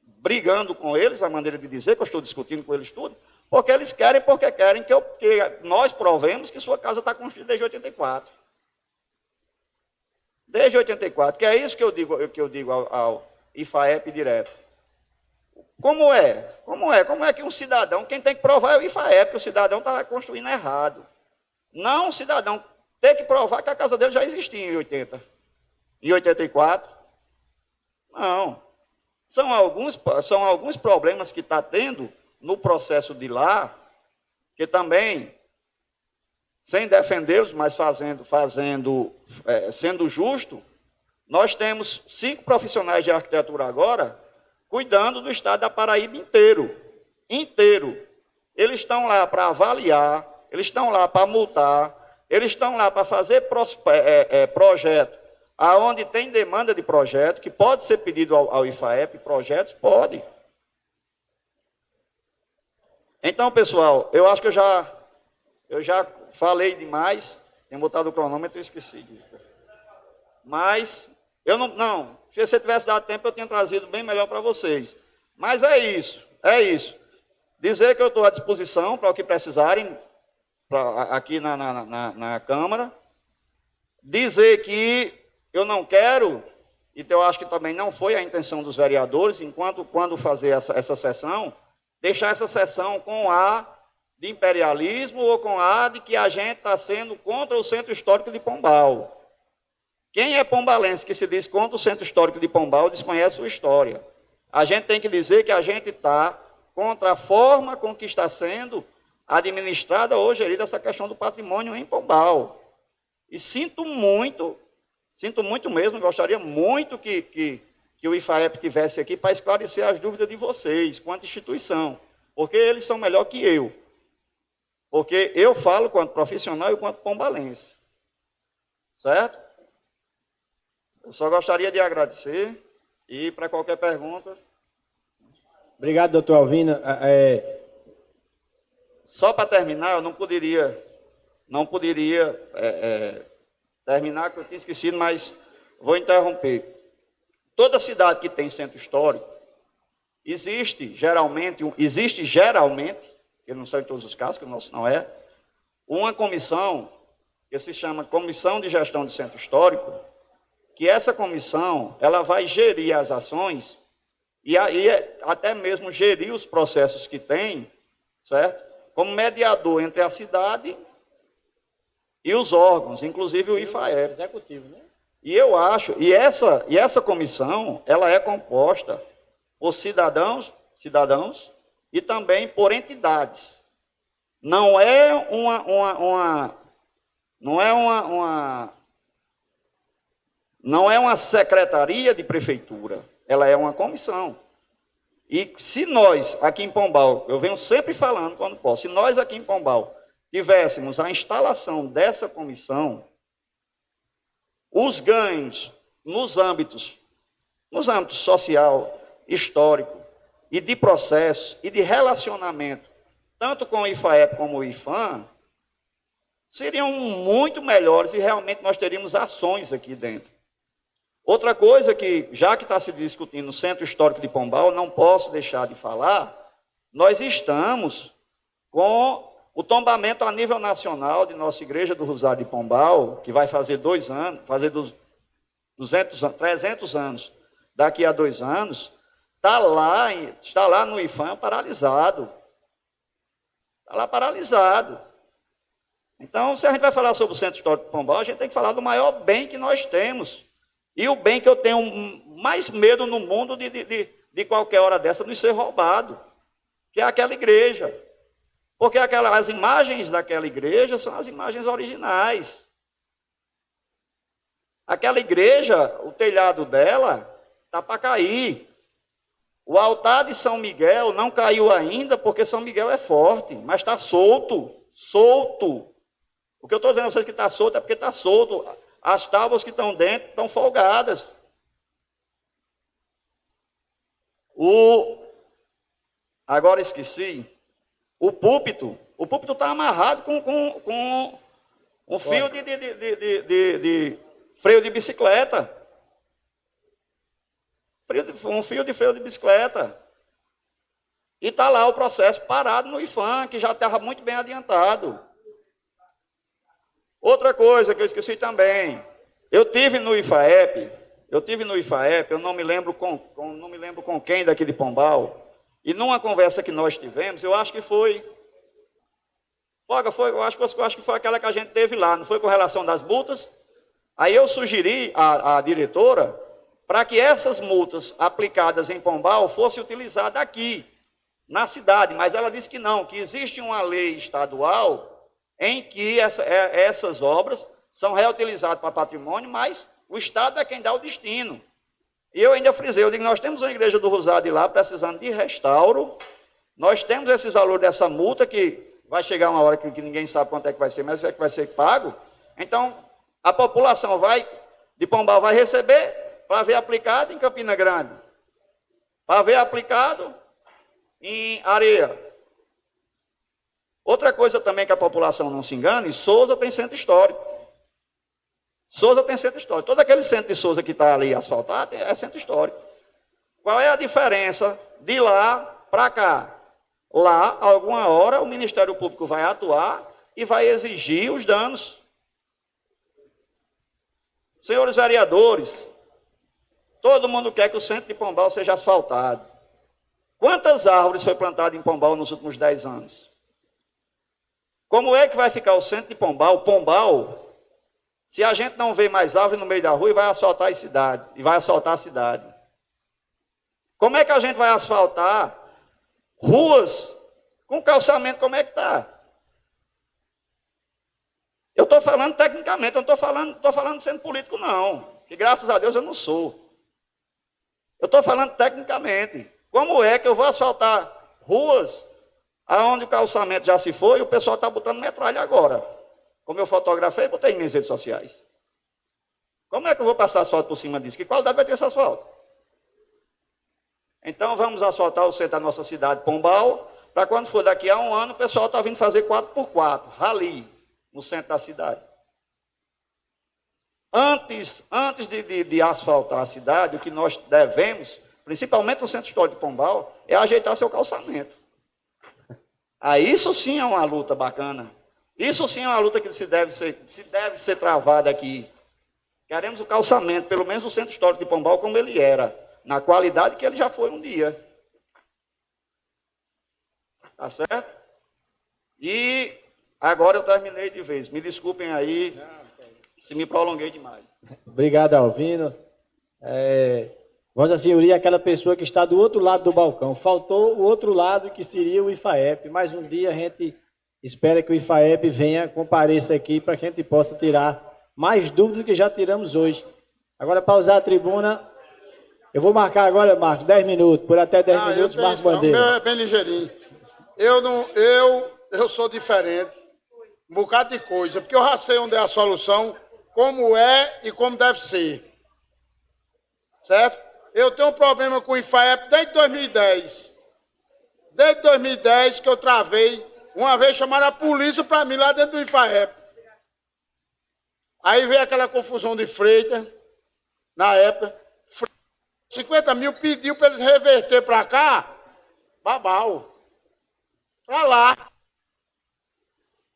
brigando com eles, a maneira de dizer, que eu estou discutindo com eles tudo, porque eles querem que nós provemos que sua casa está construída desde 84. Desde 84, que é isso que eu digo ao IFAEP direto. Como é que um cidadão, quem tem que provar é o IFAEP, que o cidadão está construindo errado. Não o cidadão ter que provar que a casa dele já existia em 84. Não. São alguns problemas que está tendo no processo de lá, que também, sem defendê-los, mas sendo justo, nós temos 5 profissionais de arquitetura agora, cuidando do estado da Paraíba inteiro. Eles estão lá para avaliar, eles estão lá para multar, eles estão lá para fazer projeto, aonde tem demanda de projeto, que pode ser pedido ao IFAEP, projetos, pode. Então, pessoal, eu acho que eu já falei demais, tenho botado o cronômetro e esqueci disso. Mas, se você tivesse dado tempo, eu tinha trazido bem melhor para vocês. Mas é isso. Dizer que eu estou à disposição para o que precisarem aqui na Câmara. Dizer que eu não quero, e eu acho que também não foi a intenção dos vereadores, quando fazer essa sessão, deixar essa sessão com ar de imperialismo ou com ar de que a gente está sendo contra o Centro Histórico de Pombal. Quem é pombalense que se diz contra o Centro Histórico de Pombal desconhece sua história. A gente tem que dizer que a gente está contra a forma com que está sendo administrada ou gerida essa questão do patrimônio em Pombal. E sinto muito mesmo, gostaria muito que o IFAEP estivesse aqui para esclarecer as dúvidas de vocês, quanto instituição, porque eles são melhor que eu. Porque eu falo quanto profissional e quanto pombalense. Certo? Eu só gostaria de agradecer e para qualquer pergunta... Obrigado, doutor Alvino. Só para terminar, eu não poderia terminar, que eu tinha esquecido, mas vou interromper. Toda cidade que tem centro histórico, existe geralmente, que não são em todos os casos, que o nosso não é, uma comissão que se chama Comissão de Gestão de Centro Histórico, que essa comissão ela vai gerir as ações e aí até mesmo gerir os processos que tem, certo? Como mediador entre a cidade e os órgãos, inclusive o IFAEP. Executivo, né? E eu acho, e essa comissão, ela é composta por cidadãos e também por entidades. Não é uma secretaria de prefeitura, ela é uma comissão. E se nós, aqui em Pombal, eu venho sempre falando quando posso, se nós aqui em Pombal tivéssemos a instalação dessa comissão, os ganhos nos âmbitos social, histórico e de processo e de relacionamento, tanto com o IFAEP como o IFAM, seriam muito melhores e realmente nós teríamos ações aqui dentro. Outra coisa que, já que está se discutindo no Centro Histórico de Pombal, não posso deixar de falar, nós estamos com o tombamento a nível nacional de nossa Igreja do Rosário de Pombal, que vai fazer 2 anos, fazer 300 anos daqui a 2 anos, está lá no IFAM paralisado. Está lá paralisado. Então, se a gente vai falar sobre o Centro Histórico de Pombal, a gente tem que falar do maior bem que nós temos. E o bem que eu tenho mais medo no mundo de qualquer hora dessa de ser roubado, que é aquela igreja. Porque as imagens daquela igreja são as imagens originais. Aquela igreja, o telhado dela está para cair. O altar de São Miguel não caiu ainda, porque São Miguel é forte, mas está solto. O que eu estou dizendo a vocês que está solto é porque está solto. As tábuas que estão dentro estão folgadas. Agora esqueci. O púlpito está amarrado com um fio de freio de bicicleta. Um fio de freio de bicicleta. E está lá o processo parado no IFAM, que já estava muito bem adiantado. Outra coisa que eu esqueci também, eu tive no IFAEP, eu não me lembro com quem daqui de Pombal, e numa conversa que nós tivemos, eu acho que foi aquela que a gente teve lá, não foi com relação das multas? Aí eu sugeri à diretora para que essas multas aplicadas em Pombal fossem utilizadas aqui, na cidade, mas ela disse que não, que existe uma lei estadual em que essas obras são reutilizadas para patrimônio, mas o Estado é quem dá o destino. E eu ainda frisei, eu digo, nós temos uma igreja do Rosário de lá precisando de restauro, nós temos esses valores dessa multa, que vai chegar uma hora que ninguém sabe quanto é que vai ser, mas é que vai ser pago. Então, a população de Pombal vai receber para ver aplicado em Campina Grande, para ver aplicado em Areia. Outra coisa também que a população não se engane, Sousa tem centro histórico. Todo aquele centro de Sousa que está ali asfaltado é centro histórico. Qual é a diferença de lá para cá? lá, alguma hora, o Ministério Público vai atuar e vai exigir os danos. Senhores vereadores, todo mundo quer que o centro de Pombal seja asfaltado. Quantas árvores foi plantada em Pombal nos últimos 10 anos? Como é que vai ficar o centro de Pombal, se a gente não vê mais árvore no meio da rua e vai asfaltar a cidade? Como é que a gente vai asfaltar ruas com calçamento como é que está? Eu estou falando tecnicamente, eu não estou falando sendo político, não. Que graças a Deus eu não sou. Eu estou falando tecnicamente. Como é que eu vou asfaltar ruas aonde o calçamento já se foi e o pessoal está botando metralha agora? Como eu fotografei, botei em minhas redes sociais. Como é que eu vou passar asfalto por cima disso? Que qualidade vai ter esse asfalto? Então vamos asfaltar o centro da nossa cidade, Pombal, para quando for daqui a um ano, o pessoal está vindo fazer 4x4, rally, no centro da cidade. Antes de asfaltar a cidade, o que nós devemos, principalmente no centro histórico de Pombal, é ajeitar seu calçamento. Isso sim é uma luta bacana. Isso sim é uma luta que se deve ser travada aqui. Queremos o calçamento, pelo menos no centro histórico de Pombal, como ele era, na qualidade que ele já foi um dia. Tá certo? E agora eu terminei de vez. Me desculpem aí se me prolonguei demais. Obrigado, Alvino. Vossa Senhoria é aquela pessoa que está do outro lado do balcão. Faltou o outro lado, que seria o IFAEP. Mais um dia a gente espera que o IFAEP venha, compareça aqui para que a gente possa tirar mais dúvidas que já tiramos hoje. Agora, para usar a tribuna, eu vou marcar agora, Marcos, 10 minutos. Por até 10 minutos, Marcos Bandeira. O meu é bem ligeirinho. Eu sou diferente. Um bocado de coisa. Porque eu já sei onde é a solução, como é e como deve ser. Certo? Eu tenho um problema com o IFAEP desde 2010. Desde 2010 que eu travei. Uma vez chamaram a polícia para mim lá dentro do IFAEP. Aí veio aquela confusão de Freitas, na época. 50 mil pediu para eles reverter para cá, babau. Para lá.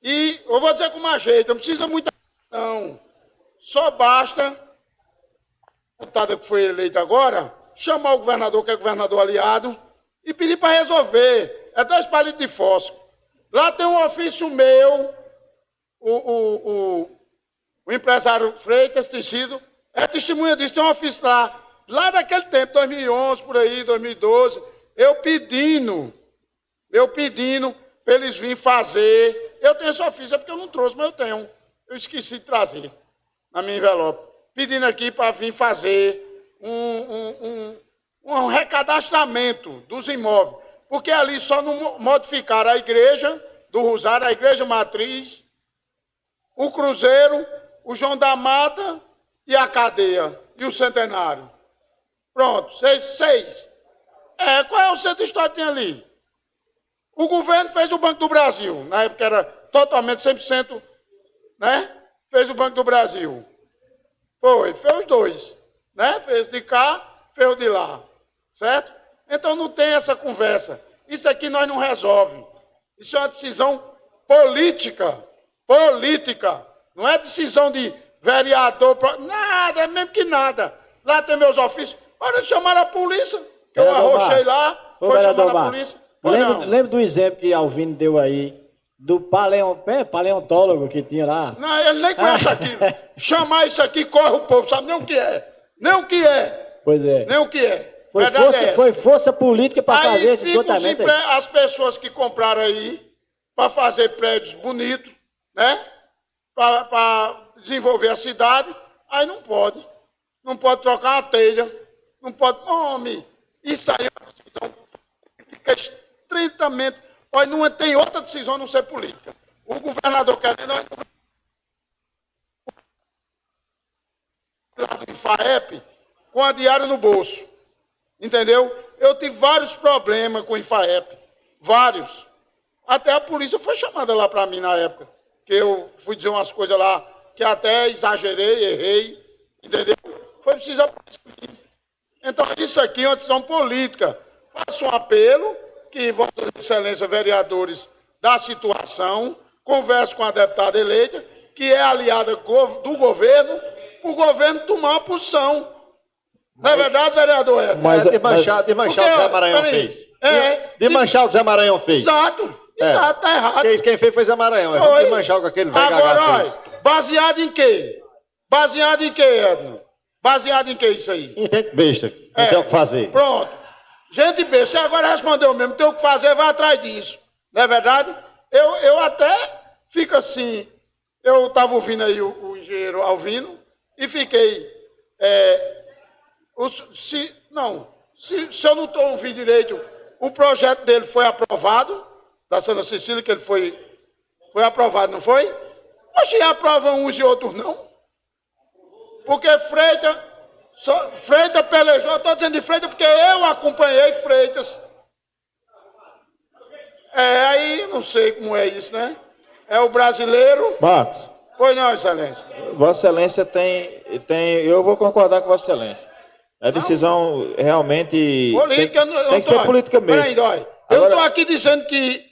E eu vou dizer com mais jeito, não precisa muita não. Só basta, a deputada que foi eleita agora, chamar o governador, que é governador aliado, e pedir para resolver. É 2 palitos de fósforo. Lá tem um ofício meu, o empresário Freitas Tecido, é testemunha disso, tem um ofício lá daquele tempo, 2011, por aí, 2012, eu pedindo para eles virem fazer. Eu tenho esse ofício, é porque eu não trouxe, mas eu tenho. Eu esqueci de trazer na minha envelope. Pedindo aqui para vir fazer um recadastramento dos imóveis. Porque ali só não modificaram a igreja do Rosário, a igreja matriz, o Cruzeiro, o João da Mata e a cadeia e o Centenário. Pronto, 6. Qual é o centro histórico que tem ali? O governo fez o Banco do Brasil, na época era totalmente 100%, né? Fez o Banco do Brasil. Fez os 2, né? Fez de cá, fez o de lá, certo? Então não tem essa conversa. Isso aqui nós não resolve. Isso é uma decisão política. Não é decisão de vereador, nada, é mesmo que nada. Lá tem meus ofícios. Olha, chamaram a polícia, que eu arrochei lá, foi chamar a polícia. Lembra do exemplo que Alvino deu aí, do paleontólogo que tinha lá? Não, ele nem conhece aquilo. Chamar isso aqui, corre o povo, sabe nem o que é. Nem o que é. Pois é. Nem o que é. Foi força política para fazer esse esgotamento aí. As pessoas que compraram aí, para fazer prédios bonitos, né? Para desenvolver a cidade, aí não pode. Não pode trocar uma telha. Não pode. Homem, isso aí é uma decisão política estritamente. Olha, não tem outra decisão a não ser política. O governador querendo. Lá do IFAEP, com a diária no bolso. Entendeu? Eu tive vários problemas com o IFAEP. Vários. Até a polícia foi chamada lá para mim na época. Que eu fui dizer umas coisas lá que até exagerei, errei. Entendeu? Foi preciso a polícia vir. Então, isso aqui é uma decisão política. Faço um apelo que Vossa Excelência, vereadores, da situação, converse com a deputada eleita, que é aliada do governo, o governo tomar uma posição. Não é verdade, vereador Edno? Mas de manchar o que Zé Maranhão fez. De manchar o que Zé Maranhão fez. Exato, exato, tá errado. Quem fez foi Zé Maranhão. De manchar o que aquele velho Agora, gagá olha, baseado em quê? Baseado em quê, Edno? Baseado em quê isso aí? Gente besta, não tem o que fazer. Pronto. Gente besta, você agora respondeu mesmo, tem o que fazer, vai atrás disso. Não é verdade? Eu até fico assim, eu estava ouvindo aí o engenheiro Alvino e fiquei, se eu não estou ouvindo direito, o projeto dele foi aprovado, da Santa Cecília, que ele foi aprovado, não foi? Oxe, aprovam uns e outros não. Porque Freitas pelejou, eu estou dizendo de Freitas porque eu acompanhei Freitas. Aí não sei como é isso, né? É o brasileiro. Marcos, Pois não, Excelência. Vossa Excelência tem. Eu vou concordar com Vossa Excelência. A decisão realmente Política, tem que ser política mesmo. Peraí, dói. Eu estou aqui dizendo que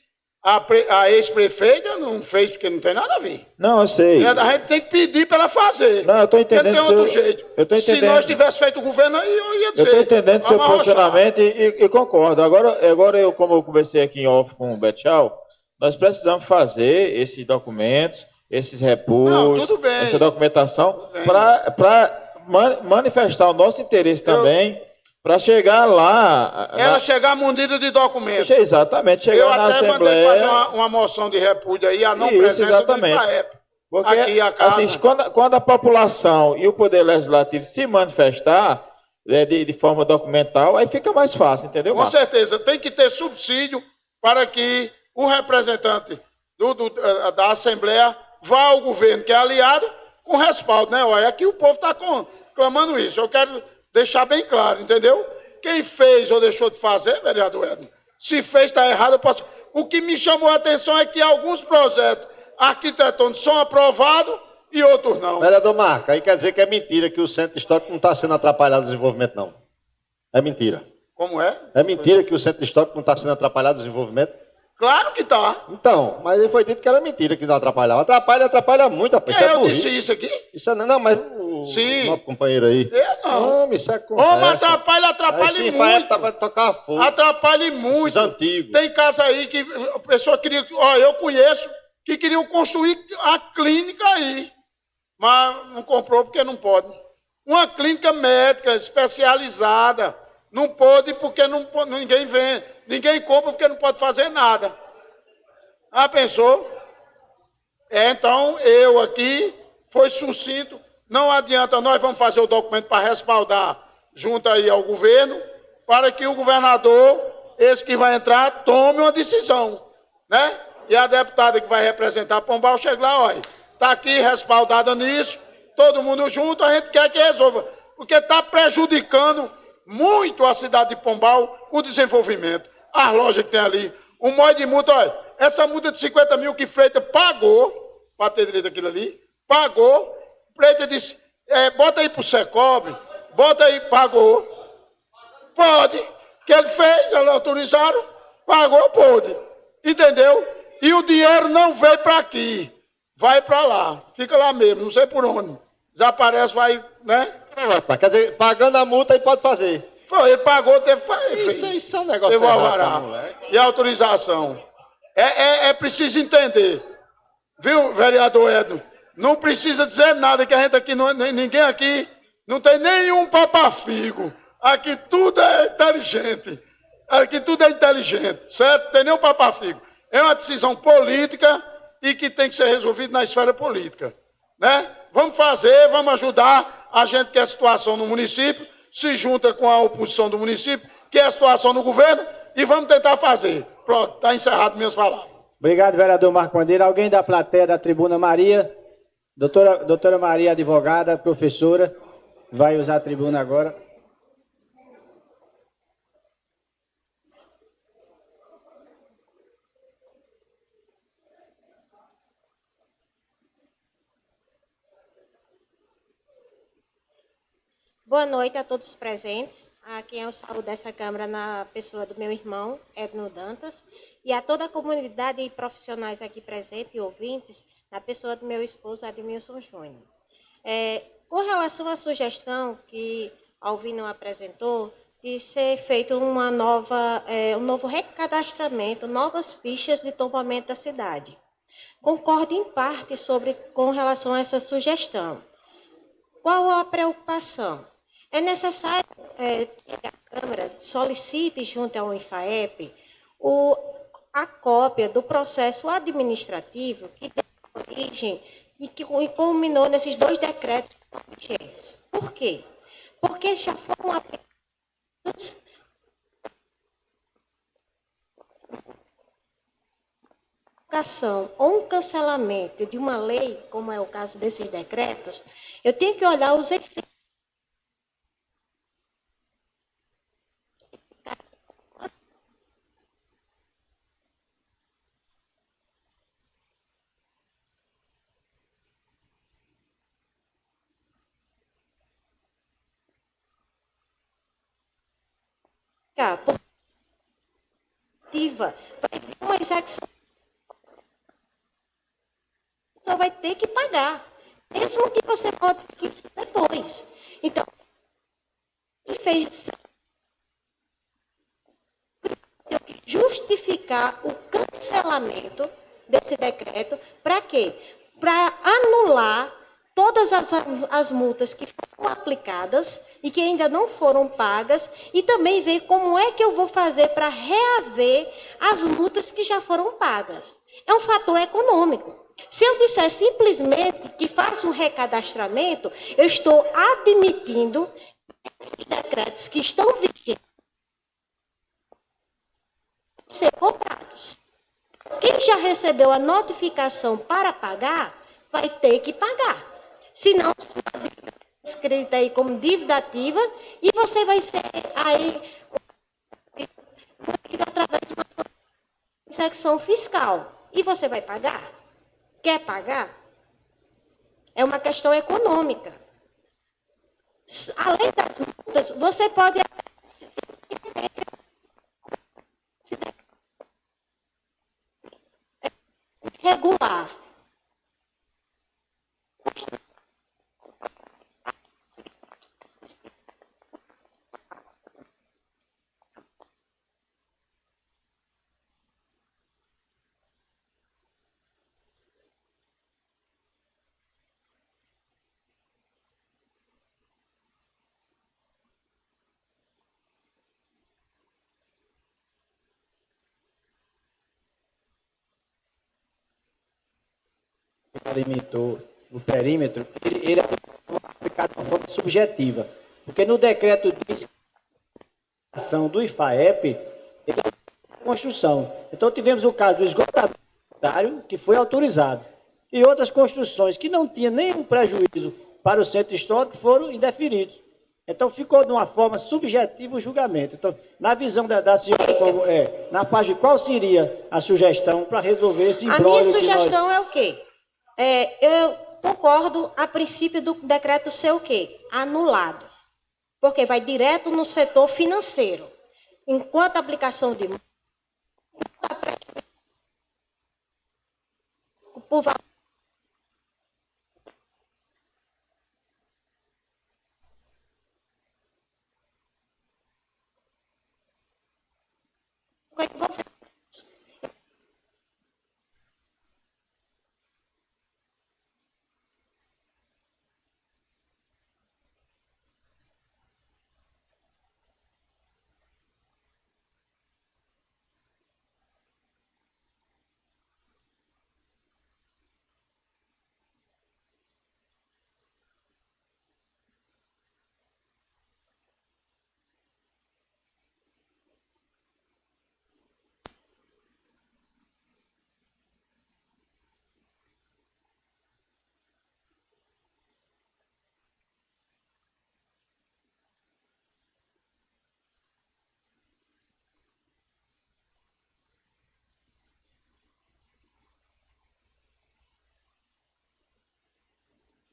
a ex-prefeita não fez porque não tem nada a ver. Não, eu sei. A gente tem que pedir para ela fazer. Não, eu estou entendendo. Não tem outro jeito. Eu estou entendendo. Se nós tivéssemos feito o governo, aí eu ia dizer. Eu estou entendendo seu vamos arrochar. posicionamento e concordo. Agora como eu conversei aqui em off com o Betchal, nós precisamos fazer esses documentos, esses repúdios, tudo bem. essa documentação, para manifestar o nosso interesse também, para chegar lá. Ela chegar munida de documentos. Exatamente, chegar eu na até mandei Assembleia. fazer uma moção de repúdio aí, a não Isso, presença exatamente. do IFAEP. Porque, Aqui a casa. assim, quando a população e o Poder Legislativo se manifestar de forma documental, aí fica mais fácil, entendeu, Com Marcos? certeza, tem que ter subsídio para que o representante da Assembleia vá ao governo, que é aliado, com respaldo, né? Olha, aqui o povo está clamando isso. Eu quero deixar bem claro, entendeu? Quem fez ou deixou de fazer, vereador Edno, se fez, está errado, eu posso... O que me chamou a atenção é que alguns projetos arquitetônicos são aprovados e outros não. Vereador Marco, aí quer dizer que é mentira que o Centro Histórico não está sendo atrapalhado no desenvolvimento, não. É mentira. Como é? É mentira que o Centro Histórico não está sendo atrapalhado no desenvolvimento? Claro que está. Então, mas aí foi dito que era mentira que não atrapalhava. Atrapalha muito, rapaz. Isso é Eu burrice. disse isso aqui? Isso é, não, mas o Sim. nosso companheiro aí. Eu não. Isso é conversa. Como atrapalha Aí, muito. Vai tocar fogo. Atrapalha muito. Esses antigos. Tem casa aí que a pessoa queria... Ó, eu conheço que queriam construir a clínica aí. Mas não comprou porque não pode. Uma clínica médica especializada. Não pode porque ninguém vende. Ninguém compra porque não pode fazer nada. Ah, pensou? Então, eu aqui, foi sucinto. Não adianta, nós vamos fazer o documento para respaldar junto aí ao governo, para que o governador, esse que vai entrar, tome uma decisão, né? E a deputada que vai representar Pombal chega lá, olha, está aqui respaldada nisso, todo mundo junto, a gente quer que resolva, porque está prejudicando muito a cidade de Pombal, o desenvolvimento, as lojas que tem ali, um monte de multa, olha, essa multa de 50 mil que Freitas pagou, para ter direito daquilo ali, pagou, Freitas disse, bota aí pro Secobre, bota aí, pagou, pode, que ele fez, eles autorizaram, pagou, pode, entendeu? E o dinheiro não veio para aqui, vai para lá, fica lá mesmo, não sei por onde, desaparece, vai, né? Quer dizer, pagando a multa aí pode fazer. Foi, ele pagou, teve Isso é um negócio teve o errado, alvará moleque. e a autorização. É preciso entender, viu, vereador Edno? Não precisa dizer nada, que a gente aqui, ninguém aqui, não tem nenhum papafigo. Aqui tudo é inteligente. Aqui tudo é inteligente, certo? Não tem nenhum papafigo. É uma decisão política e que tem que ser resolvida na esfera política, né? Vamos fazer, vamos ajudar a gente que é a situação no município, se junta com a oposição do município, que é a situação no governo, e vamos tentar fazer. Pronto, está encerrado minhas palavras. Obrigado, vereador Marco Bandeira. Alguém da plateia da tribuna Maria? Doutora Maria, advogada, professora, vai usar a tribuna agora. Boa noite a todos os presentes, a quem eu saúdo dessa Câmara na pessoa do meu irmão, Edno Dantas, e a toda a comunidade e profissionais aqui presentes e ouvintes, na pessoa do meu esposo, Admilson Júnior. Com relação à sugestão que Alvino apresentou, de ser feito um novo recadastramento, novas fichas de tombamento da cidade. Concordo em parte com relação a essa sugestão. Qual a preocupação? É necessário que a Câmara solicite junto ao IFAEP a cópia do processo administrativo que deu origem e que culminou nesses 2 decretos vigentes. Por quê? Porque já foram aplicados ou um cancelamento de uma lei, como é o caso desses decretos, eu tenho que olhar os efeitos. Uma execução, só vai ter que pagar, mesmo que você modifique isso depois. Então, que fez justificar o cancelamento desse decreto, para quê? Para anular todas as multas que foram aplicadas e que ainda não foram pagas, e também ver como é que eu vou fazer para reaver as multas que já foram pagas. É um fator econômico. Se eu disser simplesmente que faço um recadastramento, eu estou admitindo esses decretos que estão vigentes ser cobrados. Quem já recebeu a notificação para pagar, vai ter que pagar. Senão, escrita aí como dívida ativa, e você vai ser aí através de uma secção fiscal. E você vai pagar? Quer pagar? É uma questão econômica. Além das multas, você pode regular. Limitou o perímetro, ele é aplicado de uma forma subjetiva. Porque no decreto de ação do IFAEP, ele é construção. Então tivemos o caso do esgotamento sanitário, que foi autorizado. E outras construções que não tinham nenhum prejuízo para o centro histórico foram indeferidos. Então ficou de uma forma subjetiva o julgamento. Então, na visão da senhora, na página, qual seria a sugestão para resolver esse imbróglio? A minha sugestão é o quê? Eu concordo a princípio do decreto ser o quê? Anulado. Porque vai direto no setor financeiro. Enquanto a aplicação de por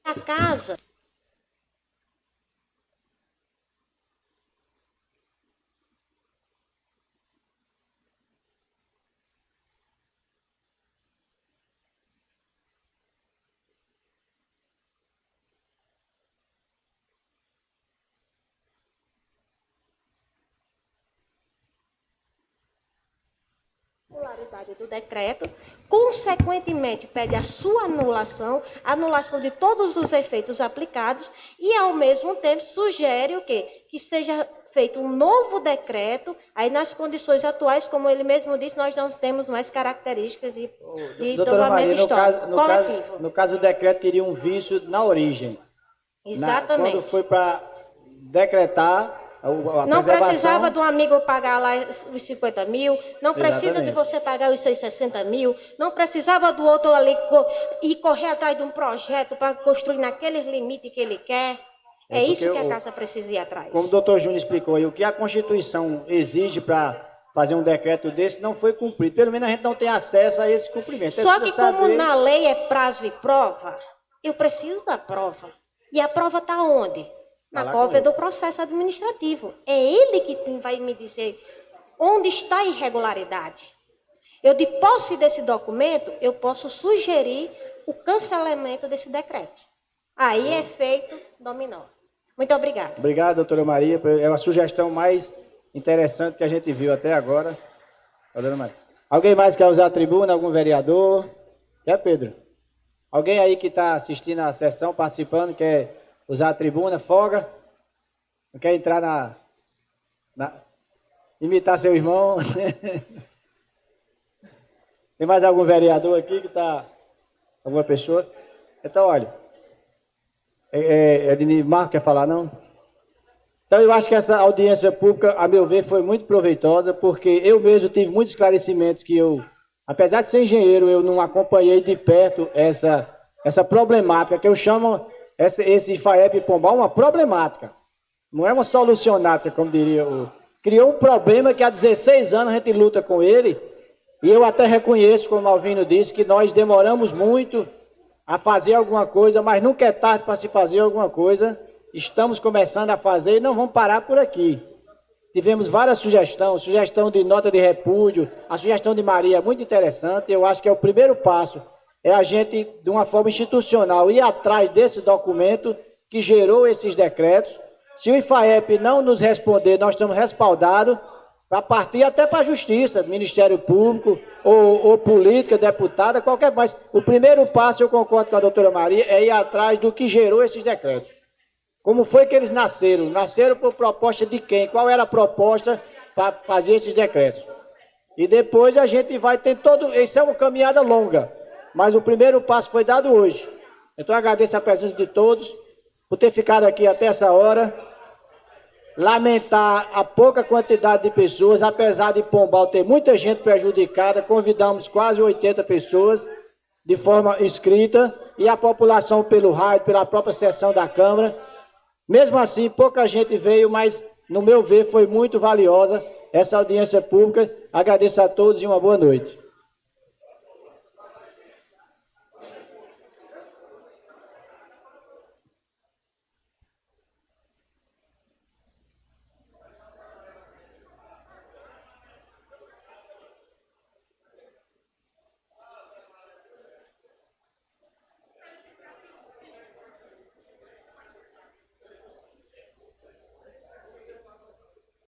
a casa irregularidade do decreto, consequentemente pede a sua anulação de todos os efeitos aplicados e, ao mesmo tempo, sugere o quê? Que seja feito um novo decreto, aí nas condições atuais, como ele mesmo disse, nós não temos mais características de Doutora Maria, coletivo. no caso do decreto, teria um vício na origem. Exatamente. Quando foi para decretar a não preservação... precisava do amigo pagar lá os 50 mil, não precisa Exatamente. de você pagar os seus 60 mil, não precisava do outro ali ir correr atrás de um projeto para construir naqueles limites que ele quer. É isso que a casa precisa ir atrás. Como o doutor Júnior explicou aí, o que a Constituição exige para fazer um decreto desse não foi cumprido. Pelo menos a gente não tem acesso a esse cumprimento. Só que como na lei é prazo e prova, eu preciso da prova. E a prova está onde? Na cópia do processo administrativo. É ele que vai me dizer onde está a irregularidade. Eu, de posse desse documento, eu posso sugerir o cancelamento desse decreto. Aí é feito dominó. Muito obrigada. Obrigado, doutora Maria. É uma sugestão mais interessante que a gente viu até agora. Doutora Maria. Alguém mais quer usar a tribuna? Algum vereador? Quer, Pedro? Alguém aí que está assistindo a sessão, participando, quer usar a tribuna? Folga? Não quer entrar imitar seu irmão? Tem mais algum vereador aqui que está... Alguma pessoa? Então, olha... Marco quer falar, não? Então, eu acho que essa audiência pública, a meu ver, foi muito proveitosa, porque eu mesmo tive muitos esclarecimentos que eu, apesar de ser engenheiro, eu não acompanhei de perto essa problemática, que eu chamo esse FAEP Pombal uma problemática. Não é uma solucionática, como diria o... Criou um problema que há 16 anos a gente luta com ele, e eu até reconheço, como o Malvino disse, que nós demoramos muito a fazer alguma coisa, mas nunca é tarde para se fazer alguma coisa. Estamos começando a fazer e não vamos parar por aqui. Tivemos várias sugestões, sugestão de nota de repúdio, a sugestão de Maria é muito interessante. Eu acho que é o primeiro passo, é a gente, de uma forma institucional, ir atrás desse documento que gerou esses decretos. Se o IFAEP não nos responder, nós estamos respaldados para partir até para a Justiça, Ministério Público, ou política, deputada, qualquer mais. O primeiro passo, eu concordo com a doutora Maria, é ir atrás do que gerou esses decretos. Como foi que eles nasceram? Nasceram por proposta de quem? Qual era a proposta para fazer esses decretos? E depois a gente vai ter todo... Isso é uma caminhada longa, mas o primeiro passo foi dado hoje. Então eu agradeço a presença de todos, por ter ficado aqui até essa hora. Lamentar a pouca quantidade de pessoas, apesar de Pombal ter muita gente prejudicada, convidamos quase 80 pessoas de forma escrita, e a população pelo rádio, pela própria sessão da Câmara. Mesmo assim, pouca gente veio, mas, no meu ver, foi muito valiosa essa audiência pública. Agradeço a todos e uma boa noite.